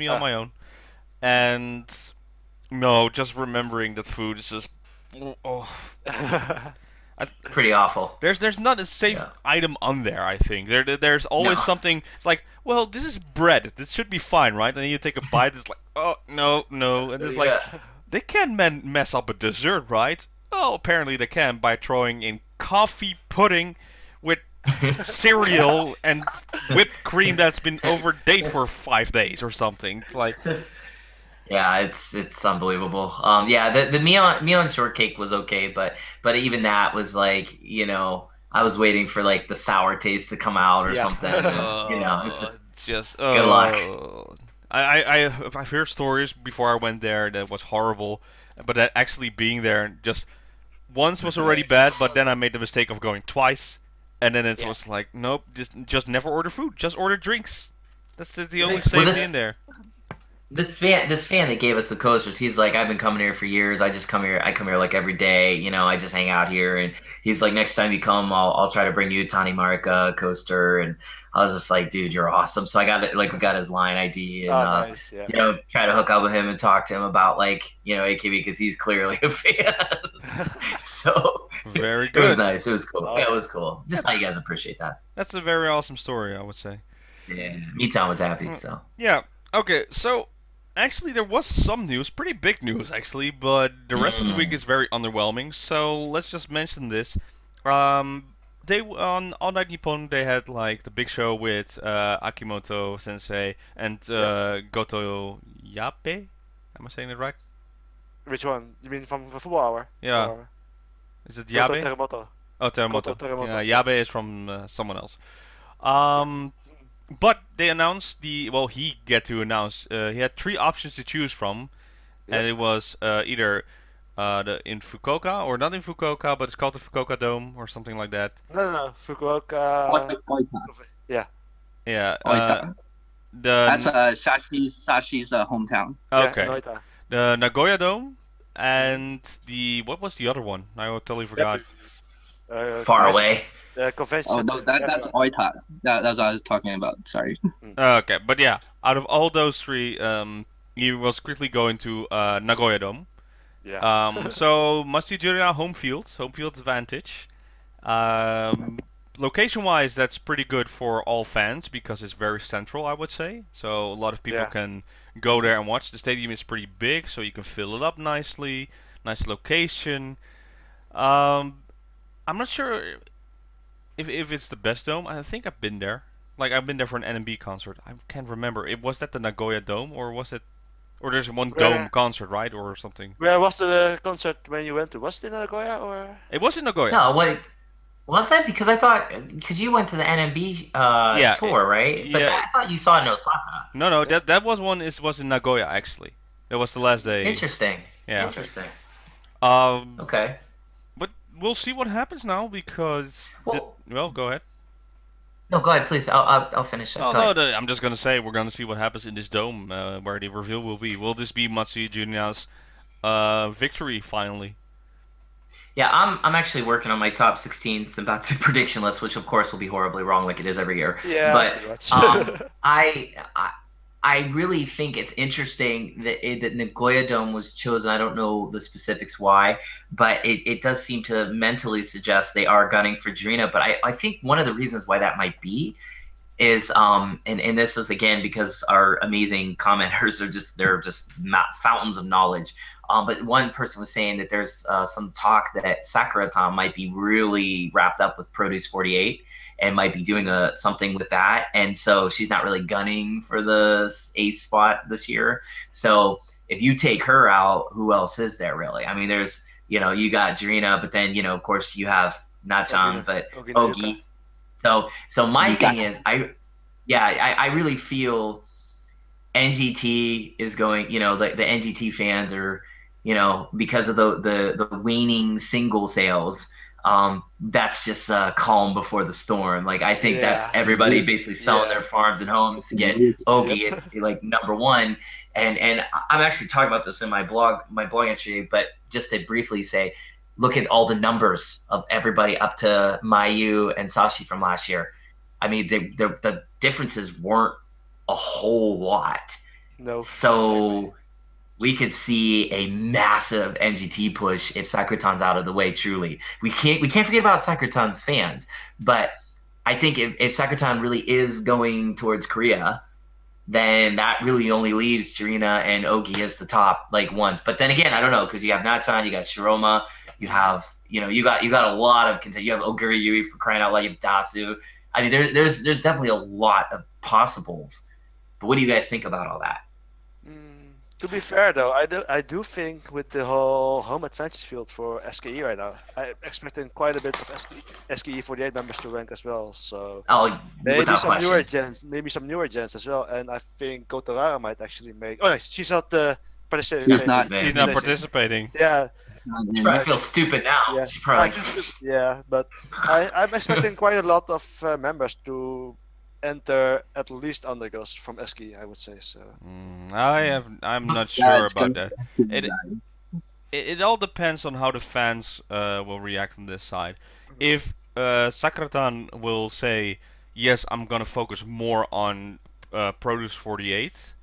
on my own. And no, just remembering that food is just Pretty awful. There's not a safe item on there. I think there's always No. something. It's like, well, this is bread. This should be fine, right? And then you take a bite. It's like, oh no, and it's like they can mess up a dessert, right? Oh, apparently they can by throwing in coffee pudding with cereal and whipped cream that's been overdate for 5 days or something. It's like, Yeah, it's unbelievable. The Mion shortcake was okay, but even that was like, I was waiting for like the sour taste to come out or something. And, it's just good luck. I've heard stories before I went there that was horrible, but that actually being there just once was already bad, but then I made the mistake of going twice, And then it Yeah. was like, nope, just never order food, just order drinks. That's the only Well, safety in there. This fan that gave us the coasters, he's like, I've been coming here for years. I come here like every day. You know, I just hang out here. And he's like, next time you come, I'll try to bring you a Tani Marika coaster. And I was just like, dude, you're awesome. So I got it, like, we got his line ID and Nice, yeah. you know, try to hook up with him and talk to him about, like, you know, AKB because he's clearly a fan. So Very it was good. nice. It was cool. Awesome. Yeah, it was cool. Just how you guys appreciate that. That's a very awesome story, I would say. Yeah, Me-Town was happy. So Yeah. Okay. So actually, there was some news, pretty big news actually, but the rest of the week is very underwhelming. So let's just mention this. They on All Night Nippon they had like the big show with Akimoto Sensei and Goto Yabe. Am I saying it right? Which one? You mean from the football hour? Yeah. Or Is it Goto Yabe? Terremoto? Oh, Terremoto. Goto Terremoto. Yeah, Yabe is from someone else. But they announced he get to announce he had 3 options to choose from, and it was either in Fukuoka or not in Fukuoka, but it's called the Fukuoka Dome or something like that. No. Fukuoka. Oita. Yeah. Yeah. Oita. That's Sashi's hometown. Okay. Yeah, Noita. The Nagoya Dome and what was the other one? I totally forgot. far away. The convention Oh, center. no, that's Oita. That's what I was talking about. Sorry. Okay, but yeah, out of all those 3, he was quickly going to Nagoya Dome. Yeah. So Masjid-Jurya home field advantage. Location-wise, that's pretty good for all fans because it's very central, I would say. So a lot of people can go there and watch. The stadium is pretty big, so you can fill it up nicely. Nice location. I'm not sure if it's the best dome. I think I've been there. Like I've been there for an NMB concert. I can't remember. Was that the Nagoya Dome or was it? Or there's one dome concert, right, or something? Where was the concert when you went to? Was it in Nagoya or? It was in Nagoya. No, what was that? Because I thought because you went to the NMB tour, right? But I thought you saw it in Osaka. No, that was in Nagoya actually. That was the last day. Interesting. Yeah. Interesting. Okay. But we'll see what happens now because go ahead. No, go ahead, please. I'll finish that. I'm just gonna say we're gonna see what happens in this dome where the reveal will be. Will this be Matsuya Junia's victory finally? Yeah, I'm actually working on my top 16 Senbatsu prediction list, which of course will be horribly wrong, like it is every year. Yeah. But I really think it's interesting that Nagoya Dome was chosen. I don't know the specifics why, but it does seem to mentally suggest they are gunning for Drina. But I think one of the reasons why that might be is and this is again because our amazing commenters they're just fountains of knowledge. But one person was saying that there's some talk that Sakura-tan might be really wrapped up with Produce 48 and might be doing something with that. And so she's not really gunning for the ace spot this year. So if you take her out, who else is there really? I mean, there's, you got Jirina, but then, of course you have Nachan, but Ogi. So my thing is, I really feel NGT is going, the NGT fans are, because of the waning single sales, that's just calm before the storm. Like I think that's everybody basically selling their farms and homes to get Ogi at like #1. And I'm actually talking about this in my blog entry, but just to briefly say, look at all the numbers of everybody up to Mayu and Sashi from last year. I mean, the differences weren't a whole lot. No. So we could see a massive NGT push if Sakura-tan's out of the way. Truly, we can't forget about Sakura-tan's fans. But I think if Sakura-tan really is going towards Korea, then that really only leaves Jirina and Ogi as the top ones. But then again, I don't know because you have Nachan, you got Shiroma, you have you got a lot of contenders. You have Oguri Yui for crying out loud. You have Dasu. I mean, there's definitely a lot of possibles. But what do you guys think about all that? To be fair, though, I do think with the whole home advantage field for SKE right now, I'm expecting quite a bit of SKE48 members to rank as well. So maybe some newer gens as well. And I think Kotorara might actually make. Oh no, she's not participating. She's not participating. Yeah, She probably feels stupid now. Yeah, She's probably yeah, but I'm expecting quite a lot of members to enter at least undergirls from SKE, I would say so. I'm not Yeah, sure it's about gonna that. be It, it all depends on how the fans will react on this side. If Sakuratan will say, yes, I'm gonna focus more on Produce 48,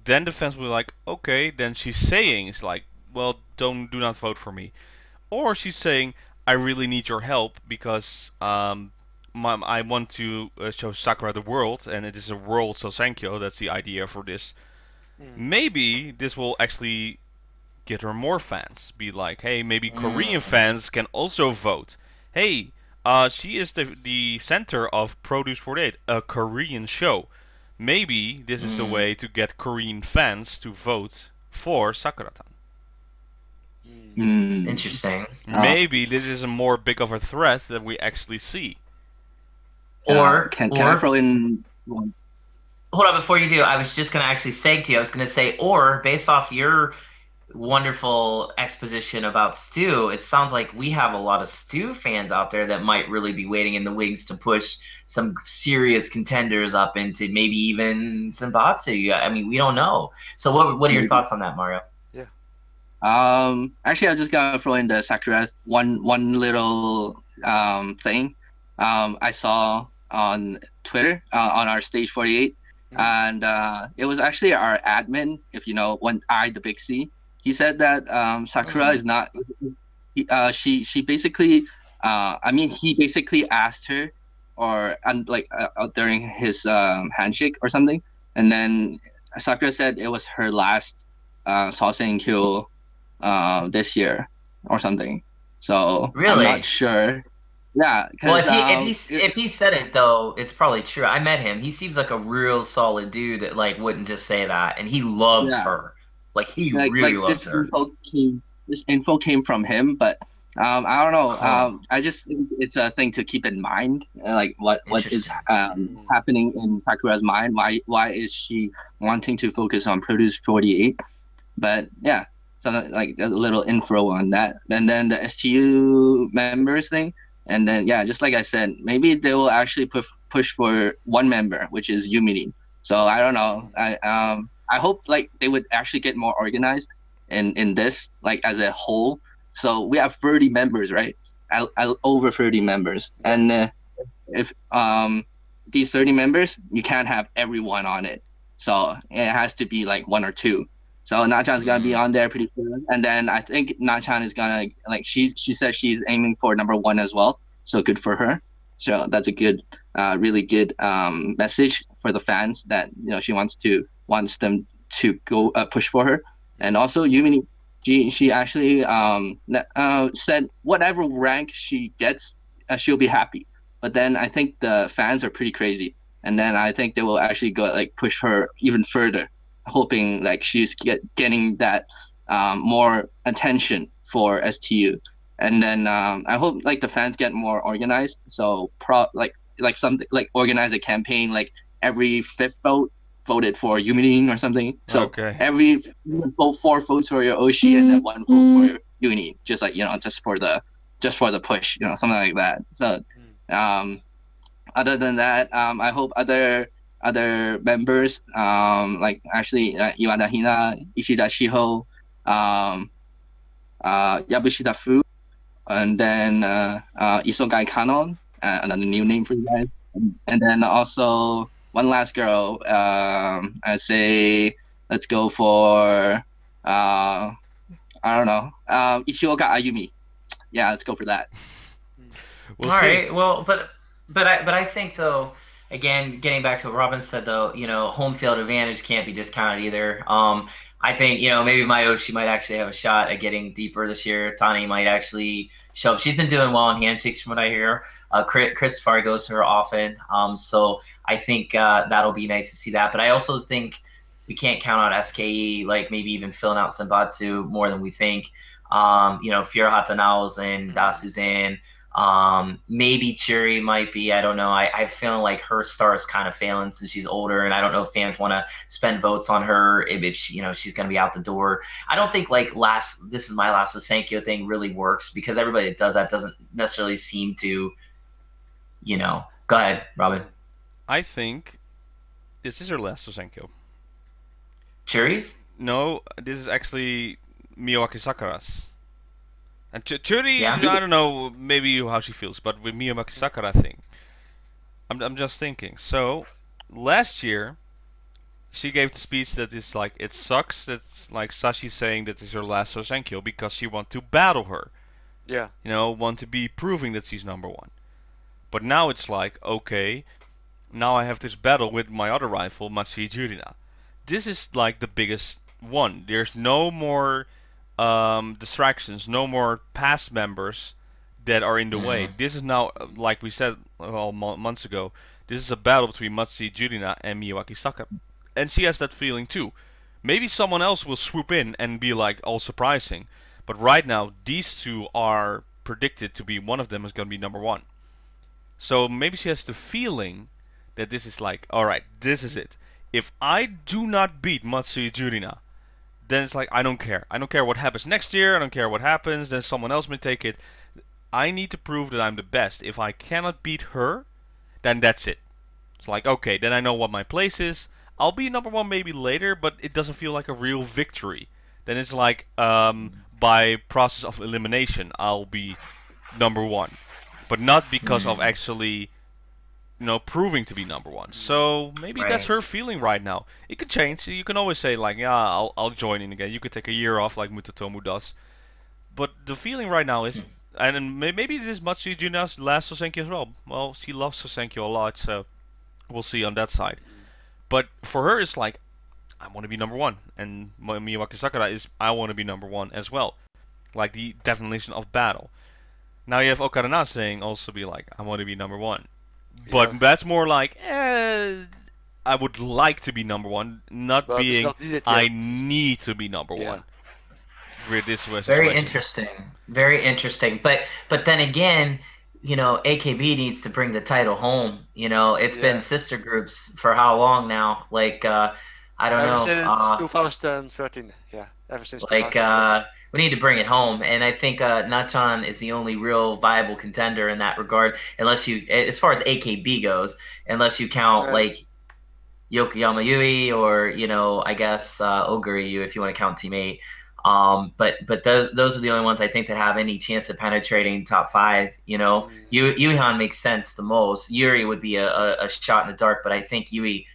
then the fans will be like, okay, then she's saying it's like, well, do not vote for me. Or she's saying, I really need your help because I want to show Sakura the world, and it is a world Sousenkyo. That's the idea for this. Maybe this will actually get her more fans. Be like, hey, maybe Korean fans can also vote. Hey, she is the center of Produce 48, a Korean show. Maybe this is a way to get Korean fans to vote for Sakuratan. interesting. Maybe this is a more big of a threat than we actually see. Or can I throw in one? Hold on, before you do, I was just going to actually say to you, I was going to say, or based off your wonderful exposition about Stu, it sounds like we have a lot of Stu fans out there that might really be waiting in the wings to push some serious contenders up into maybe even Senbatsu. I mean, we don't know. So what are your thoughts on that, Mario? Yeah. Actually, I'm just gonna throw in the Sakura one little thing. I saw on Twitter on our Stage 48, and it was actually our admin, if you know, the Big C. He said that Sakura is not. She basically, I mean, he basically asked her, or during his handshake or something, and then Sakura said it was her last Sousenkyo this year or something. So really? I'm not sure. Yeah, well, if he said it though, it's probably true. I met him. He seems like a real solid dude that like wouldn't just say that, and he loves her. Like he really loves her. This info came from him, but I don't know. I just think it's a thing to keep in mind, like what is happening in Sakura's mind. Why is she wanting to focus on Produce 48? But yeah, so like a little info on that, and then the STU members thing. And then, yeah, just like I said, maybe they will actually push for one member, which is Yumiri. So I don't know. I hope like they would actually get more organized in this, like as a whole. So we have 30 members, right? Over 30 members, and if these 30 members, you can't have everyone on it. So it has to be like one or two. So Nachan's gonna be on there pretty soon, and then I think Nachan is gonna she said she's aiming for #1 as well. So good for her. So that's a good, really good message for the fans that she wants them to go push for her. And also Yumi, she actually said whatever rank she gets, she'll be happy. But then I think the fans are pretty crazy, and then I think they will actually go push her even further, hoping she's getting that more attention for STU. And then I hope the fans get more organized. So something organize a campaign every 5th vote voted for Yuminin or something. So every 4 votes for your Oshi and then 1 vote for your Uni, just just for the push, something like that. So other than that, I hope other members actually Iwata Hina, Ishida Shiho, Yabushida Fu, and then Isogai Kanon, another new name for you guys, and then also one last girl. I say let's go for I don't know, Ichioka Ayumi. Yeah, let's go for that. All right. Well, but I think though, again, getting back to what Robin said though, home field advantage can't be discounted either. I think maybe Mayoshi might actually have a shot at getting deeper this year. Tani might actually show up. She's been doing well in handshakes from what I hear. Christopher goes to her often, so I think that'll be nice to see that. But I also think we can't count out SKE, maybe even filling out Senbatsu more than we think. Furuhata Nao's in, Da Suzanne. Maybe Churi might be. I don't know. I feel like her star is kind of failing since she's older, and I don't know if fans want to spend votes on her if she, she's going to be out the door. I don't think like this is my last Sousenkyo thing really works because everybody that does that doesn't necessarily seem to, Go ahead, Robin. I think this is her last Sousenkyo. Churi's? No, this is actually Miyawaki Sakura's. And Churi, Yeah. I don't know, maybe how she feels, but with Miyawaki Sakura thing, I'm just thinking. So, last year, she gave the speech that is like, it sucks. It's like Sashi saying that this is her last Sousenkyo because she want to battle her. Yeah. Want to be proving that she's number one. But now it's like, okay, now I have this battle with my other rival, Matsui Jurina. This is like the biggest one. There's no more distractions, no more past members that are in the way. This is now, like we said months ago, this is a battle between Matsui Jurina and Miyawaki Sakura. And she has that feeling too. Maybe someone else will swoop in and be like all surprising. But right now, these two are predicted to be, one of them is going to be number one. So maybe she has the feeling that this is like, alright, this is it. If I do not beat Matsui Jurina, then it's like, I don't care. I don't care what happens next year. I don't care what happens. Then someone else may take it. I need to prove that I'm the best. If I cannot beat her, then that's it. It's like, okay, then I know what my place is. I'll be number one maybe later, but it doesn't feel like a real victory. Then it's like, by process of elimination, I'll be number one. But not because of actually, proving to be number one. So maybe that's her feeling right now. It could change. You can always say like, yeah, I'll join in again. You could take a year off like Mutatomu does. But the feeling right now is, and maybe this is Matsui Jurina's last Sousenkyo as well. Well, she loves Sousenkyo a lot, so we'll see on that side. But for her, it's like, I want to be number one. And Miyawaki Sakura is, I want to be number one as well. Like the definition of battle. Now you have Okarana saying also be like, I want to be number one. But that's more like, I would like to be number one, not being, I need to be number one. With this Very interesting. Very interesting. But then again, AKB needs to bring the title home. It's been sister groups for how long now? Like, I don't know. Ever since 2013. Yeah, ever since. Like, we need to bring it home, and I think Nachan is the only real viable contender in that regard. Unless you, as far as AKB goes, unless you count like Yokoyama Yui or I guess Oguri if you want to count Team 8. But those are the only ones I think that have any chance of penetrating top 5. Yuihan makes sense the most. Yuri would be a shot in the dark, but I think Yui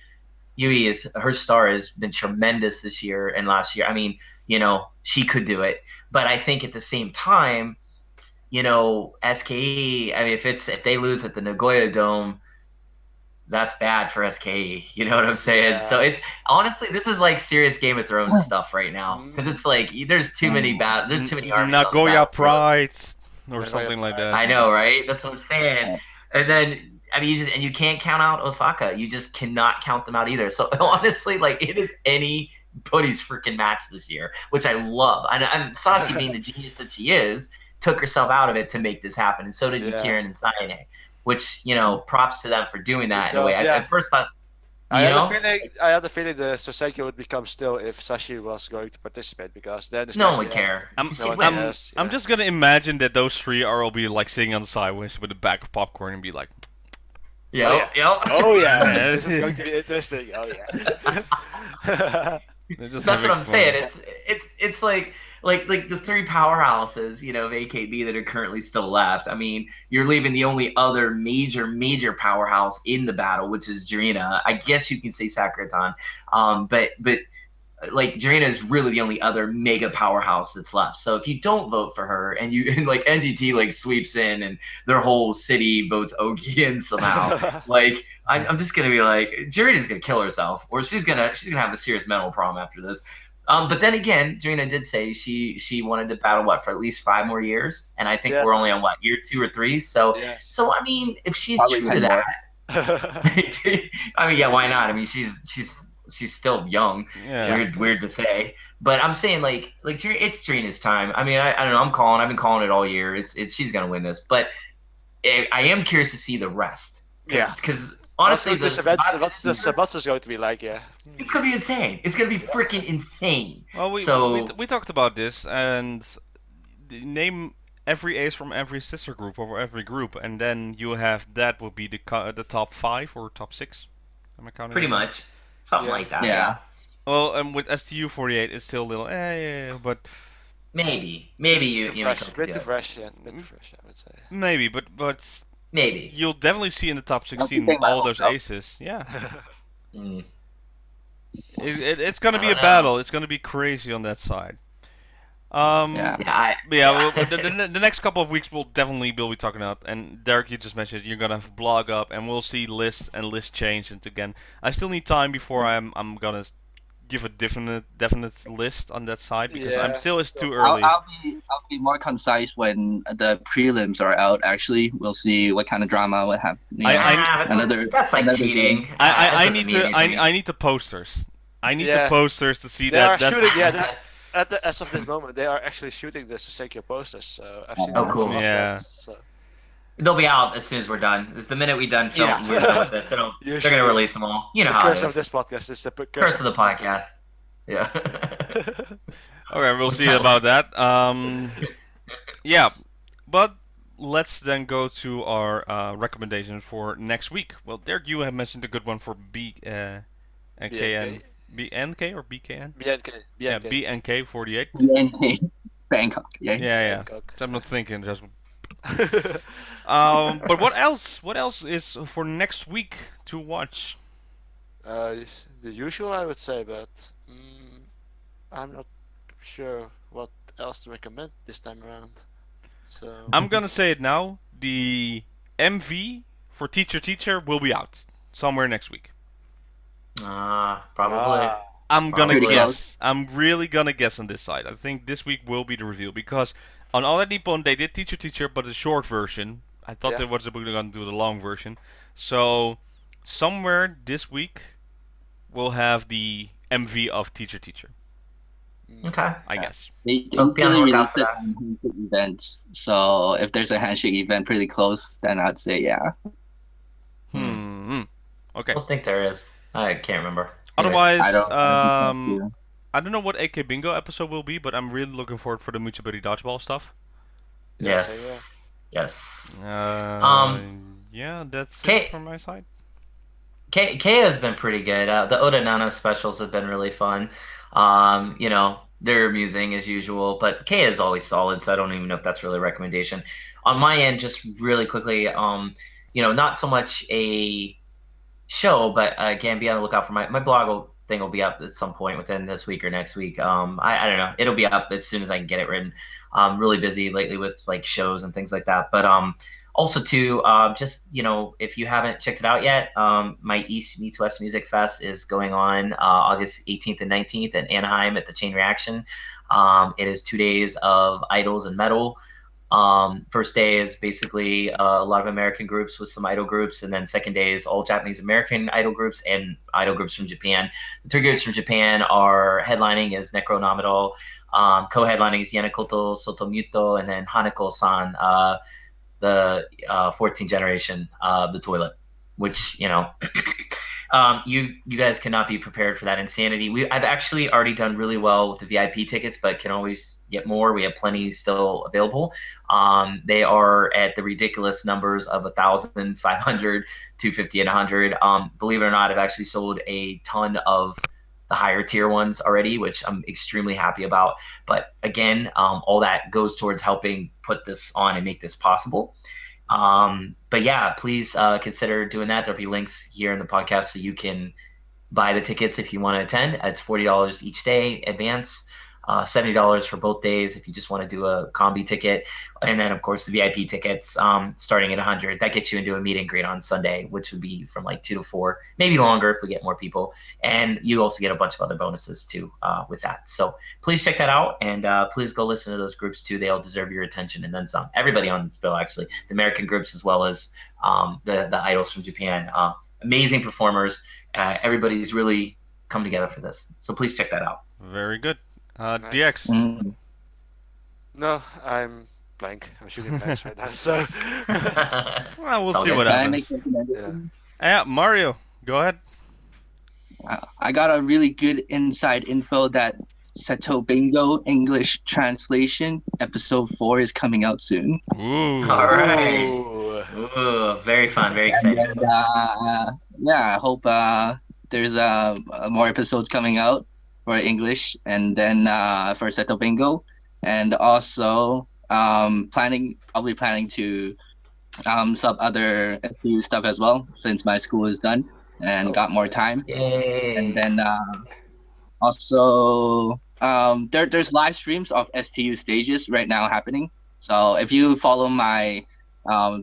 her star has been tremendous this year and last year. I mean, she could do it, but I think at the same time, SKE. I mean, if they lose at the Nagoya Dome, that's bad for SKE. You know what I'm saying? Yeah. So it's honestly, this is like serious Game of Thrones stuff right now because it's like there's too many there's too many armies. Nagoya Pride or something like that. I know, right? That's what I'm saying. And then I mean, you can't count out Osaka. You just cannot count them out either. So honestly, like it is anybody's freaking match this year, which I love. And Sashi, being the genius that she is, took herself out of it to make this happen, and so did Kieran and Sayane. Which props to them for doing that in a way. At first, I had the feeling the Sousenkyo would become still if Sashi was going to participate because then no one would care. I'm just gonna imagine that those three are all be like sitting on the sideways with a bag of popcorn and be like, oh yeah, this is going to be interesting. Oh yeah. That's what I'm saying. It's like the 3 powerhouses, of AKB that are currently still left. I mean, you're leaving the only other major powerhouse in the battle, which is Jurina. I guess you can say Sakura-tan. But like Jurina is really the only other mega powerhouse that's left. So if you don't vote for her and like NGT like sweeps in and their whole city votes Ogi in somehow, like I'm just gonna be like, Jurina's gonna kill herself, or she's gonna have a serious mental problem after this. But then again, Jurina did say she wanted to battle for at least 5 more years, and I think we're only on year 2 or 3. So I mean, if she's probably true to that, I mean, yeah, why not? I mean, she's still young. Yeah. Weird to say, but I'm saying like it's Jurina's time. I mean, I don't know. I've been calling it all year. She's gonna win this, but I am curious to see the rest. Yeah. Because honestly, what's the Senbatsu going to be like? Yeah. It's gonna be insane. It's gonna be freaking insane. Well, we talked about this, and name every ace from every sister group or every group, and then you have that will be the top 5 or top 6. Am I counting? Pretty much, something like that. Yeah. Well, and with STU48, it's still a little but maybe you bit too fresh, I would say. Maybe, but maybe you'll definitely see in the top 16 all those aces. Yeah. It's gonna be a battle. It's gonna be crazy on that side. Well, the next couple of weeks we'll definitely be talking about. And Derek, you just mentioned you're gonna have a blog up, and we'll see lists and list change. And again, I still need time before I'm gonna give a definite list on that side because it's too early. I'll be more concise when the prelims are out. Actually, we'll see what kind of drama will happen. That's like cheating. I need the posters. I need the posters to see that. As of this moment, they are actually shooting the Sousenkyo posters. So I've seen. Oh, cool. Yeah. So. They'll be out as soon as we're done. It's the minute we're done filming, we're done with this. They're gonna release them all. You know how it is. Curse of this podcast is the curse of the podcast. Yeah. Okay, we'll see about that. Yeah, but let's then go to our recommendations for next week. Well, Derek, you have mentioned a good one for BNK or BKN? BNK48. BNK Bangkok. Yeah. So I'm not thinking just. But what else? What else is for next week to watch? The usual, I would say, but I'm not sure what else to recommend this time around. So I'm gonna say it now. The MV for Teacher will be out somewhere next week. Probably. I'm gonna guess. I'm really gonna guess on this side. I think this week will be the reveal because on All That Nippon they did Teacher, but the short version. I thought they was going to do the long version. So somewhere this week we'll have the MV of Teacher. Okay. I guess. They really released it on handshake events. So if there's a handshake event pretty close, then I'd say yeah. Okay. I don't think there is. I can't remember. Otherwise, I don't know what AK Bingo episode will be, but I'm really looking forward for the Muchiburi Dodgeball stuff. Yes. Yeah, that's it from my side. K has been pretty good. The Oda Nana specials have been really fun. They're amusing as usual, but K is always solid, so I don't even know if that's really a recommendation. On my end, just really quickly, not so much a show, but again, be on the lookout for my blog thing will be up at some point within this week or next week. I don't know. It'll be up as soon as I can get it written. I'm really busy lately with like shows and things like that. But also too, just if you haven't checked it out yet, my East Meets West Music Fest is going on August 18th and 19th in Anaheim at the Chain Reaction. It is 2 days of idols and metal. First day is basically a lot of American groups with some idol groups, and then second day is all Japanese American idol groups and idol groups from Japan. The 3 groups from Japan are headlining is Necronominal, co-headlining is Yanakoto Sotomuto, and then Hanako-san, the 14th generation of the toilet, which you guys cannot be prepared for that insanity. I've actually already done really well with the VIP tickets, but can always get more. We have plenty still available. They are at the ridiculous numbers of 1,000, 500, 250, and 100. Believe it or not, I've actually sold a ton of the higher tier ones already, which I'm extremely happy about. But again, all that goes towards helping put this on and make this possible. But yeah, please consider doing that. There'll be links here in the podcast so you can buy the tickets if you want to attend. It's $40 each day advance, $70 for both days if you just want to do a combi ticket, and then of course the VIP tickets starting at $100. That gets you into a meet and greet on Sunday, which would be from like 2 to 4, maybe longer if we get more people, and you also get a bunch of other bonuses too with that. So please check that out, and please go listen to those groups too. They all deserve your attention and then some. Everybody on this bill, actually, the American groups as well as the idols from Japan. Amazing performers. Everybody's really come together for this, so please check that out. Very good. Nice. DX. No, I'm blank. I'm shooting blanks right now. So Well, we'll see Okay. what Can I make happens. something? yeah. Yeah, Mario, go ahead. I got a really good inside info that Seto Bingo English translation episode 4 is coming out soon. Ooh. All right. Ooh. Ooh, very fun, very And exciting. then, yeah, I hope there's more episodes coming out for English, and then for Seto Bingo, and also probably planning to sub other STU stuff as well since my school is done and got more time. And Yay. then also there's live streams of STU stages right now happening. So if you follow my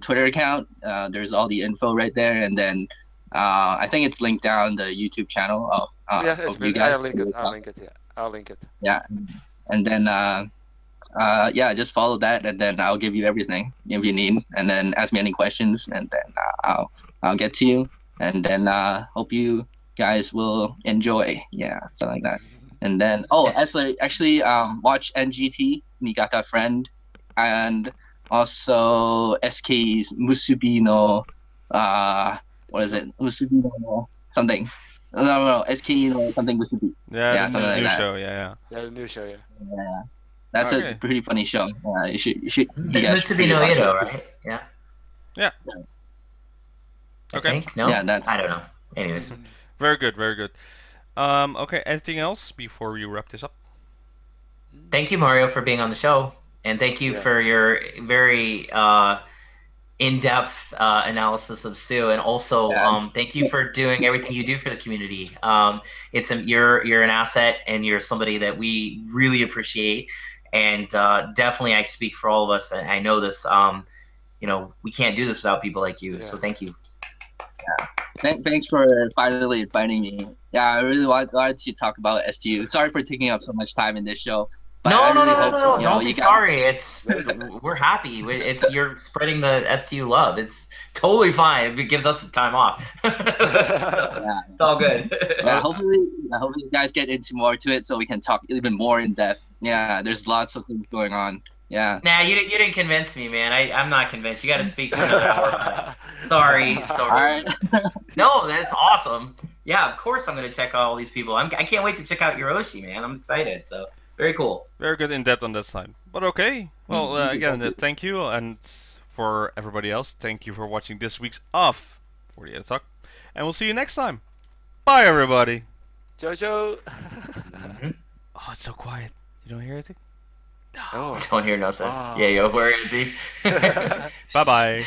Twitter account, there's all the info right there, and then I think it's linked down the YouTube channel Yeah, it's of you been. guys. I'll link it. I'll link it. Yeah, I'll link it. Yeah, and then yeah, just follow that, and then I'll give you everything if you need, and then ask me any questions, and then I'll get to you, and then hope you guys will enjoy. Yeah, something like that. And then actually watch NGT Nigata Friend, and also SK's Musubi no what is it? Musubi no something. No, SK no something Musubi. Yeah, Yeah, the something like new that. show. Yeah, Yeah, the new show. Yeah. Yeah. That's Okay. a pretty funny show. You guys should Musubi no watch Ito, it. right? Yeah. Yeah. I Okay. think? No? Yeah, that's I don't know. Anyways. Very good, very good. Okay, anything else before we wrap this up? Thank you, Mario, for being on the show. And thank you Yeah. for your very in-depth analysis of Stu. And also, thank you for doing everything you do for the community. You're an asset, and you're somebody that we really appreciate. And definitely, I speak for all of us. And I know this. We can't do this without people like you. Yeah. So thank you. Thanks for finally inviting me. Yeah, I really wanted to talk about STU. Sorry for taking up so much time in this show. But I really hope, No. you know, Don't you be guys- sorry. We're happy. You're spreading the STU love. It's totally fine. It gives us the time off. Yeah. It's all good. Yeah, hopefully you guys get into more to it so we can talk even more in depth. Yeah, there's lots of things going on. Yeah. Nah, you didn't convince me, man. I'm not convinced. You got to speak for another hour about it. Sorry. All right. No, that's awesome. Yeah, of course I'm gonna check out all these people. I can't wait to check out Hiroshi, man. I'm excited. So very cool. Very good in depth on that side. But okay. Well, again, thank you, and for everybody else, thank you for watching this week's of 48 Talk, and we'll see you next time. Bye, everybody. Jojo. Oh, it's so quiet. You don't hear anything? Oh. Don't hear nothing. Wow. Yeah, yo, where is he? Bye bye.